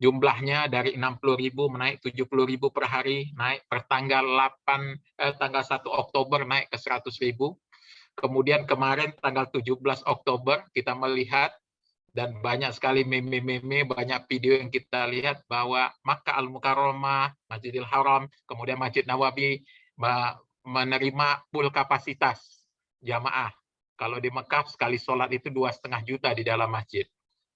Jumlahnya dari 60.000 menaik 70.000 per hari, naik per tanggal 1 Oktober naik ke 100.000. Kemudian kemarin tanggal 17 Oktober kita melihat dan banyak sekali meme-meme, banyak video yang kita lihat bahwa Makkah Al-Mukarramah, Masjidil Haram, kemudian Masjid Nawawi menerima full kapasitas jamaah. Kalau di Mekah sekali sholat itu 2,5 juta di dalam masjid.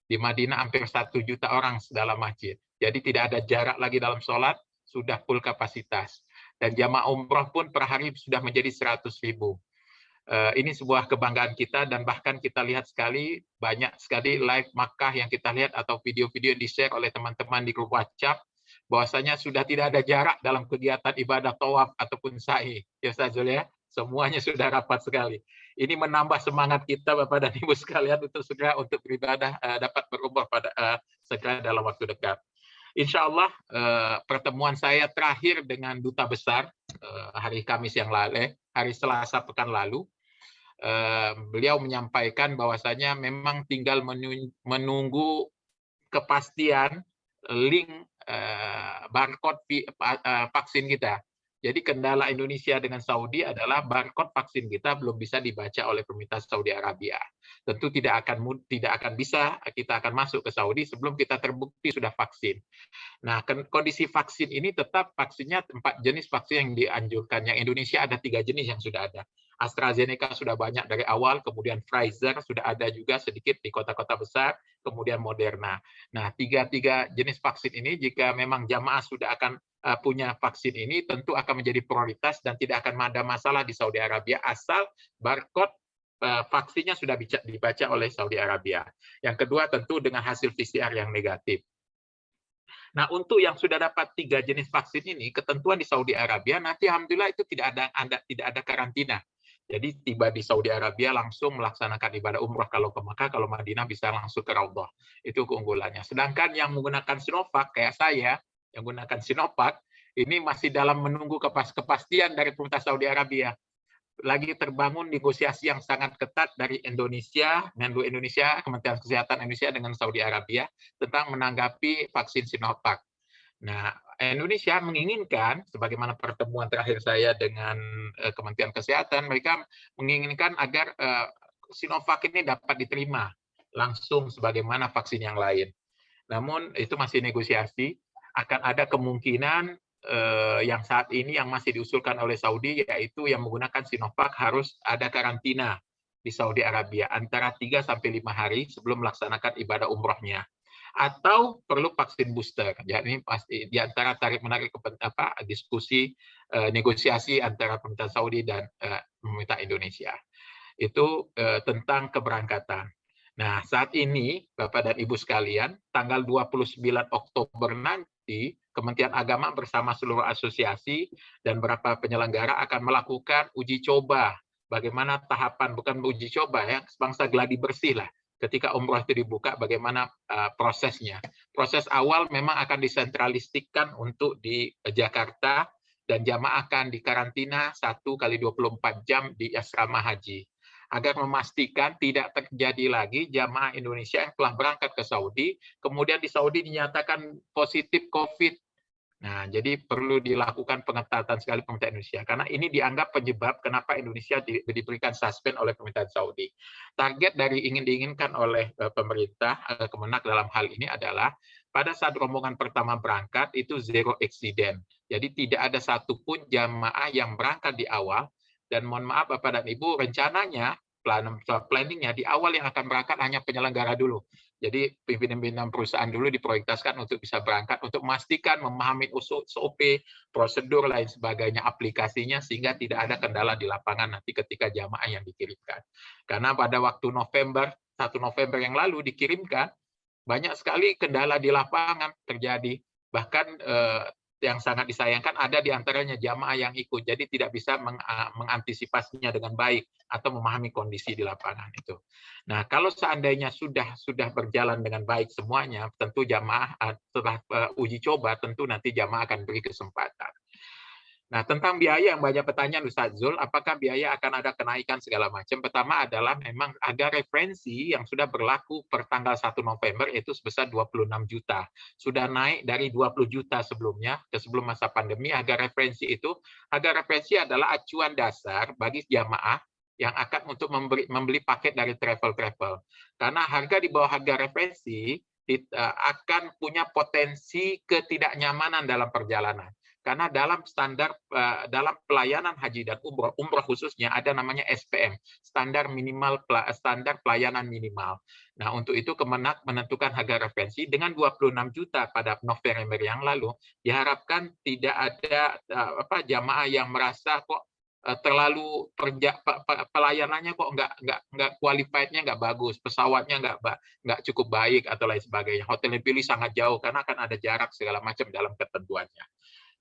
Di Madinah hampir 1 juta orang dalam masjid. Jadi tidak ada jarak lagi dalam sholat, sudah full kapasitas. Dan jamaah umroh pun per hari sudah menjadi 100.000. Ini sebuah kebanggaan kita, dan bahkan kita lihat banyak sekali live Makkah yang kita lihat atau video-video yang di-share oleh teman-teman di grup WhatsApp, bahwasanya sudah tidak ada jarak dalam kegiatan ibadah tawaf ataupun sa'i. Ya Ustaz Zul ya, semuanya sudah rapat sekali. Ini menambah semangat kita Bapak dan Ibu sekalian untuk segera untuk beribadah, dapat berumrah pada segera dalam waktu dekat. Insya Allah pertemuan saya terakhir dengan Duta Besar hari Kamis yang lalu, hari Selasa pekan lalu, beliau menyampaikan bahwasanya memang tinggal menunggu kepastian link barcode vaksin kita. Jadi kendala Indonesia dengan Saudi adalah barcode vaksin kita belum bisa dibaca oleh pemerintah Saudi Arabia. Tentu tidak akan bisa kita akan masuk ke Saudi sebelum kita terbukti sudah vaksin. Nah, kondisi vaksin ini tetap vaksinnya 4 jenis vaksin yang dianjurkan. Yang Indonesia ada 3 jenis yang sudah ada. AstraZeneca sudah banyak dari awal, kemudian Pfizer sudah ada juga sedikit di kota-kota besar, kemudian Moderna. Nah, tiga jenis vaksin ini jika memang jamaah sudah akan punya vaksin ini, tentu akan menjadi prioritas dan tidak akan ada masalah di Saudi Arabia asal barcode vaksinnya sudah dibaca oleh Saudi Arabia. Yang kedua tentu dengan hasil PCR yang negatif. Nah, untuk yang sudah dapat 3 jenis vaksin ini, ketentuan di Saudi Arabia nanti alhamdulillah itu tidak ada karantina. Jadi tiba di Saudi Arabia langsung melaksanakan ibadah umrah, kalau ke Makkah, kalau Madinah bisa langsung ke Raudhah. Itu keunggulannya. Sedangkan yang menggunakan Sinovac kayak saya yang menggunakan Sinovac ini masih dalam menunggu kepastian dari pemerintah Saudi Arabia. Lagi terbangun negosiasi yang sangat ketat dari Indonesia, Menlu Indonesia, Kementerian Kesehatan Indonesia dengan Saudi Arabia tentang menanggapi vaksin Sinovac. Nah, Indonesia menginginkan, sebagaimana pertemuan terakhir saya dengan Kementerian Kesehatan, mereka menginginkan agar Sinovac ini dapat diterima langsung sebagaimana vaksin yang lain. Namun itu masih negosiasi, akan ada kemungkinan yang saat ini yang masih diusulkan oleh Saudi, yaitu yang menggunakan Sinovac harus ada karantina di Saudi Arabia antara 3-5 hari sebelum melaksanakan ibadah umrohnya. Atau perlu vaksin booster. Jadi pasti di antara tarik-menarik diskusi negosiasi antara pemerintah Saudi dan pemerintah Indonesia. Itu tentang keberangkatan. Nah, saat ini Bapak dan Ibu sekalian, tanggal 29 Oktober nanti Kementerian Agama bersama seluruh asosiasi dan beberapa penyelenggara akan melakukan uji coba. Bagaimana tahapan, bukan uji coba ya, bangsa gladi bersih lah. Ketika umroh itu dibuka, bagaimana prosesnya. Proses awal memang akan disentralistikkan untuk di Jakarta, dan jamaah akan dikarantina 1x24 jam di asrama haji. Agar memastikan tidak terjadi lagi jamaah Indonesia yang telah berangkat ke Saudi, kemudian di Saudi dinyatakan positif COVID. Nah, jadi perlu dilakukan pengetatan sekali pemerintah Indonesia. Karena ini dianggap penyebab kenapa Indonesia diberikan suspend oleh pemerintah Saudi. Target dari diinginkan oleh pemerintah Kemenak dalam hal ini adalah pada saat rombongan pertama berangkat itu zero accident. Jadi tidak ada satupun jamaah yang berangkat di awal. Dan mohon maaf Bapak dan Ibu, rencananya planningnya di awal yang akan berangkat hanya penyelenggara dulu. Jadi pimpinan-pimpinan perusahaan dulu diprioritaskan untuk bisa berangkat, untuk memastikan memahami SOP, prosedur lain sebagainya, aplikasinya, sehingga tidak ada kendala di lapangan nanti ketika jamaah yang dikirimkan. Karena pada waktu 1 November yang lalu dikirimkan, banyak sekali kendala di lapangan terjadi. Bahkan yang sangat disayangkan ada di antaranya jamaah yang ikut, jadi tidak bisa mengantisipasinya dengan baik atau memahami kondisi di lapangan itu. Nah, kalau seandainya sudah berjalan dengan baik semuanya, tentu jamaah setelah uji coba tentu nanti jamaah akan beri kesempatan. Nah, tentang biaya yang banyak pertanyaan Ustaz Zul, apakah biaya akan ada kenaikan segala macam? Pertama adalah memang ada referensi yang sudah berlaku per tanggal 1 November itu sebesar 26 juta. Sudah naik dari 20 juta sebelumnya, ke sebelum masa pandemi. Harga referensi adalah acuan dasar bagi jamaah yang akan untuk membeli paket dari travel. Karena harga di bawah harga referensi akan punya potensi ketidaknyamanan dalam perjalanan. Karena dalam standar dalam pelayanan haji dan umroh khususnya ada namanya SPM, standar pelayanan minimal. Nah, untuk itu Kemenak menentukan harga referensi dengan 26 juta pada November yang lalu. Diharapkan tidak ada jamaah yang merasa kok terlalu pelayanannya kok nggak qualified-nya nggak bagus, pesawatnya nggak cukup baik atau lain sebagainya. Hotel yang pilih sangat jauh karena akan ada jarak segala macam dalam ketentuannya.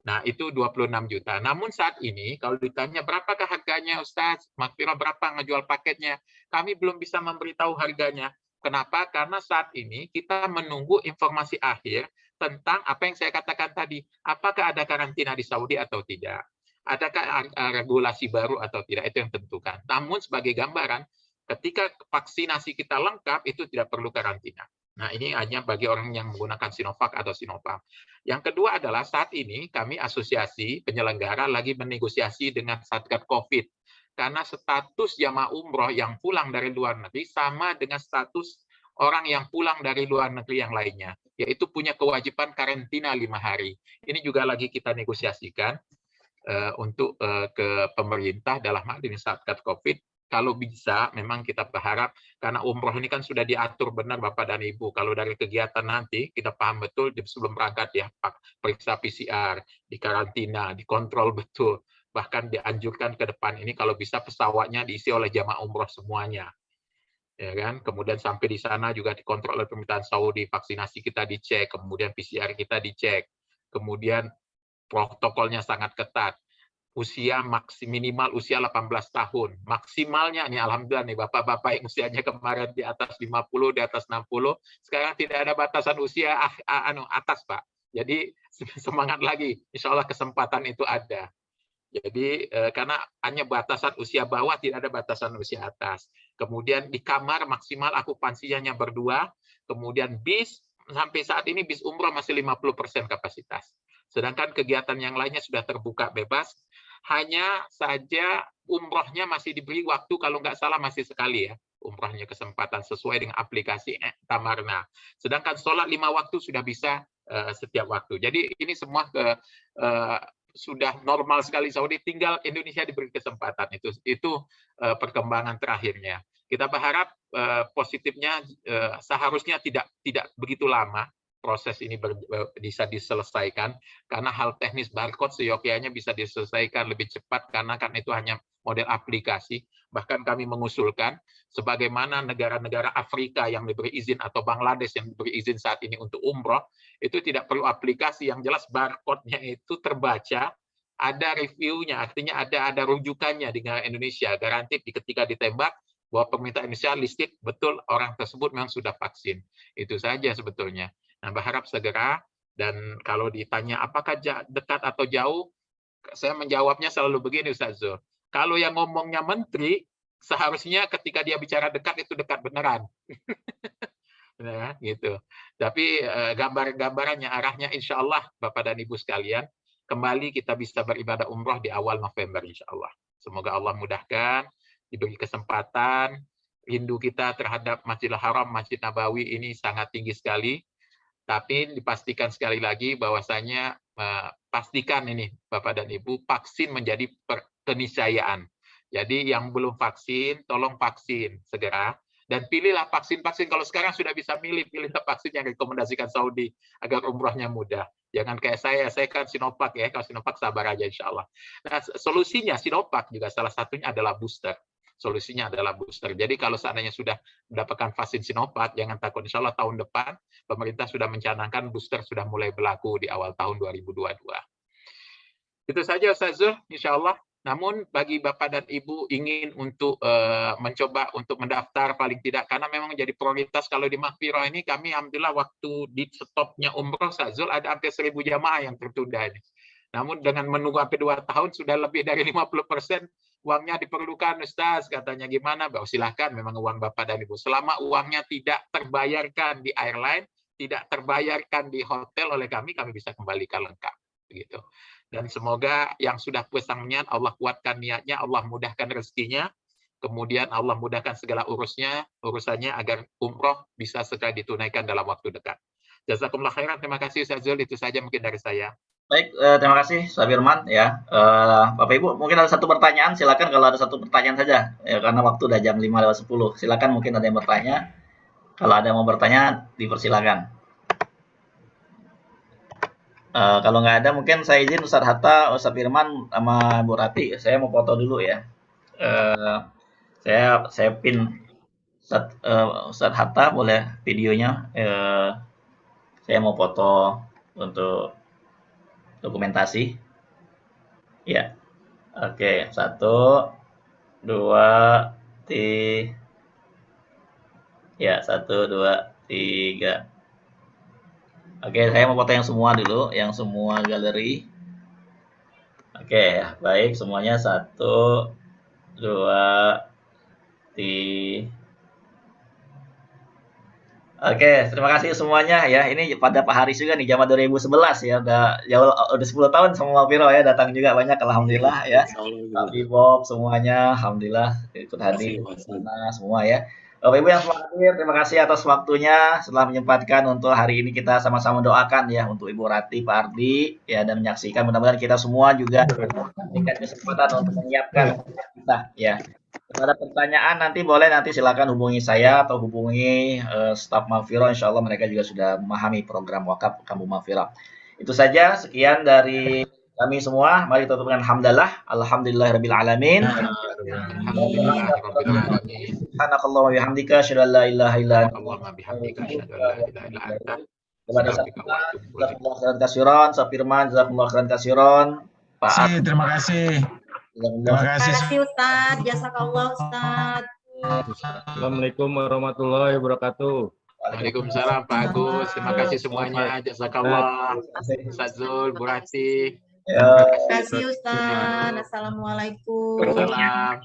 Nah, itu 26 juta. Namun saat ini, kalau ditanya berapakah harganya, Ustaz? Makfirah berapa ngejual paketnya? Kami belum bisa memberitahu harganya. Kenapa? Karena saat ini kita menunggu informasi akhir tentang apa yang saya katakan tadi. Apakah ada karantina di Saudi atau tidak? Adakah regulasi baru atau tidak? Itu yang tentukan. Namun sebagai gambaran, ketika vaksinasi kita lengkap, itu tidak perlu karantina. Nah, ini hanya bagi orang yang menggunakan Sinovac atau Sinopharm. Yang kedua adalah saat ini kami asosiasi penyelenggara lagi menegosiasi dengan Satgas COVID. Karena status jamaah umroh yang pulang dari luar negeri sama dengan status orang yang pulang dari luar negeri yang lainnya, yaitu punya kewajiban karantina 5 hari. Ini juga lagi kita negosiasikan untuk ke pemerintah dalam hal ini Satgas COVID. Kalau bisa, memang kita berharap, karena umroh ini kan sudah diatur benar Bapak dan Ibu. Kalau dari kegiatan nanti, kita paham betul sebelum berangkat ya, periksa PCR, dikarantina, dikontrol betul. Bahkan dianjurkan ke depan ini kalau bisa pesawatnya diisi oleh jamaah umroh semuanya. Ya kan? Kemudian sampai di sana juga dikontrol oleh pemerintahan Saudi, vaksinasi kita dicek, kemudian PCR kita dicek. Kemudian protokolnya sangat ketat. Usia minimal usia 18 tahun. Maksimalnya nih alhamdulillah nih Bapak-bapak yang usianya kemarin di atas 50, di atas 60, sekarang tidak ada batasan usia atas, Pak. Jadi semangat lagi. Insya Allah kesempatan itu ada. Jadi karena hanya batasan usia bawah, tidak ada batasan usia atas. Kemudian di kamar maksimal akupansinya berdua. Kemudian bis, sampai saat ini bis umroh masih 50% kapasitas. Sedangkan kegiatan yang lainnya sudah terbuka bebas. Hanya saja umrohnya masih diberi waktu, kalau nggak salah masih sekali ya. Umrohnya kesempatan sesuai dengan aplikasi Tamarna. Sedangkan sholat 5 waktu sudah bisa setiap waktu. Jadi ini semua sudah normal sekali Saudi, tinggal Indonesia diberi kesempatan. Itu perkembangan terakhirnya. Kita berharap positifnya seharusnya tidak begitu lama proses ini bisa diselesaikan, karena hal teknis barcode seyogyanya bisa diselesaikan lebih cepat karena kan itu hanya model aplikasi. Bahkan kami mengusulkan sebagaimana negara-negara Afrika yang diberi izin atau Bangladesh yang diberi izin saat ini untuk umroh, itu tidak perlu aplikasi, yang jelas barcode-nya itu terbaca, ada reviewnya, artinya ada rujukannya di negara Indonesia, garansi ketika ditembak bahwa pemerintah Indonesia listed betul orang tersebut memang sudah vaksin. Itu saja sebetulnya. Nah, berharap segera, dan kalau ditanya apakah dekat atau jauh, saya menjawabnya selalu begini Ustaz Zul. Kalau yang ngomongnya menteri, seharusnya ketika dia bicara dekat itu dekat beneran. Nah, gitu. Tapi gambarannya, arahnya insya Allah Bapak dan Ibu sekalian, kembali kita bisa beribadah umroh di awal November insya Allah. Semoga Allah mudahkan, diberi kesempatan. Rindu kita terhadap Masjidil Haram, Masjid Nabawi ini sangat tinggi sekali. Tapi dipastikan sekali lagi bahwasanya pastikan ini Bapak dan Ibu, vaksin menjadi keniscayaan. Jadi yang belum vaksin, tolong vaksin segera. Dan pilihlah vaksin-vaksin. Kalau sekarang sudah bisa pilihlah vaksin yang rekomendasikan Saudi agar umrohnya mudah. Jangan kayak saya kan Sinovac ya. Kalau Sinovac sabar aja insya Allah. Nah, solusinya Sinovac juga salah satunya adalah booster. Solusinya adalah booster. Jadi kalau seandainya sudah mendapatkan vaksin Sinovac, jangan takut. Insya Allah tahun depan pemerintah sudah mencanangkan booster sudah mulai berlaku di awal tahun 2022. Itu saja Ustaz Zul, insya Allah. Namun bagi Bapak dan Ibu ingin untuk mencoba untuk mendaftar paling tidak, karena memang menjadi prioritas kalau di Makfirah ini kami alhamdulillah waktu di stopnya umroh Ustaz Zul ada hampir 1.000 jamaah yang tertunda ini. Namun dengan menunggu sampai 2 tahun sudah lebih dari 50% uangnya diperlukan Ustaz, katanya gimana? Bahwa silahkan, memang uang Bapak dan Ibu. Selama uangnya tidak terbayarkan di airline, tidak terbayarkan di hotel oleh kami bisa kembalikan lengkap. Begitu. Dan semoga yang sudah pesan niat, Allah kuatkan niatnya, Allah mudahkan rezekinya. kemudian Allah mudahkan segala urusannya agar umroh bisa segera ditunaikan dalam waktu dekat. Jazakumullah khairan. Terima kasih Ustaz Zul. Itu saja mungkin dari saya. Baik, terima kasih Ustaz Firman ya. Bapak Ibu mungkin ada satu pertanyaan, silakan kalau ada satu pertanyaan saja ya, karena waktu udah jam 5:10. Silakan mungkin ada yang bertanya. Kalau ada yang mau bertanya dipersilakan. Kalau nggak ada mungkin saya izin Ustaz Hatta, Ustaz Firman sama Bu Rati, saya mau foto dulu ya. Saya pin Ustaz Hatta boleh videonya. Saya mau foto untuk dokumentasi. Ya. Oke, 1 2 3. Ya, 1 2 3. Oke, saya mau foto yang semua dulu, yang semua galeri. Oke, baik semuanya 1 2 3. Oke, terima kasih semuanya ya. Ini pada Pak Haris juga nih, zaman 2011 ya. Udah 10 tahun sama Mafiro ya, datang juga banyak alhamdulillah ya. Tapi Bob semuanya alhamdulillah ikut hadir sana semua ya. Bapak Ibu yang selamat hadir, terima kasih atas waktunya setelah menyempatkan untuk hari ini kita sama-sama doakan ya untuk Ibu Rati, Pak Ardi ya, dan menyaksikan, mudah-mudahan kita semua juga diberikan kesempatan untuk menyiapkan kita ya. Kalau ada pertanyaan nanti boleh silakan hubungi saya atau hubungi staf Mafiro, insya Allah mereka juga sudah memahami program wakaf Kampung Mafiro. Itu saja, sekian dari kami semua. Mari tutup dengan hamdalah. Alhamdulillahirabbil alamin. Subhanakallah wa bihamdika asyhadu an la ilaha illa anta kepada jazakumullah khairan katsiran, Firman jazakumullah khairan katsiran. Pak, Terima kasih. Terima kasih. Terima kasih Ustaz. Jazakallah Ustaz. Assalamualaikum warahmatullahi wabarakatuh. Waalaikumsalam Pak Agus. Terima kasih semuanya. Jazakallah. Ustaz Zul, Bu Rati. ya. Terima kasih Ustaz. Assalamualaikum. Waalaikumsalam.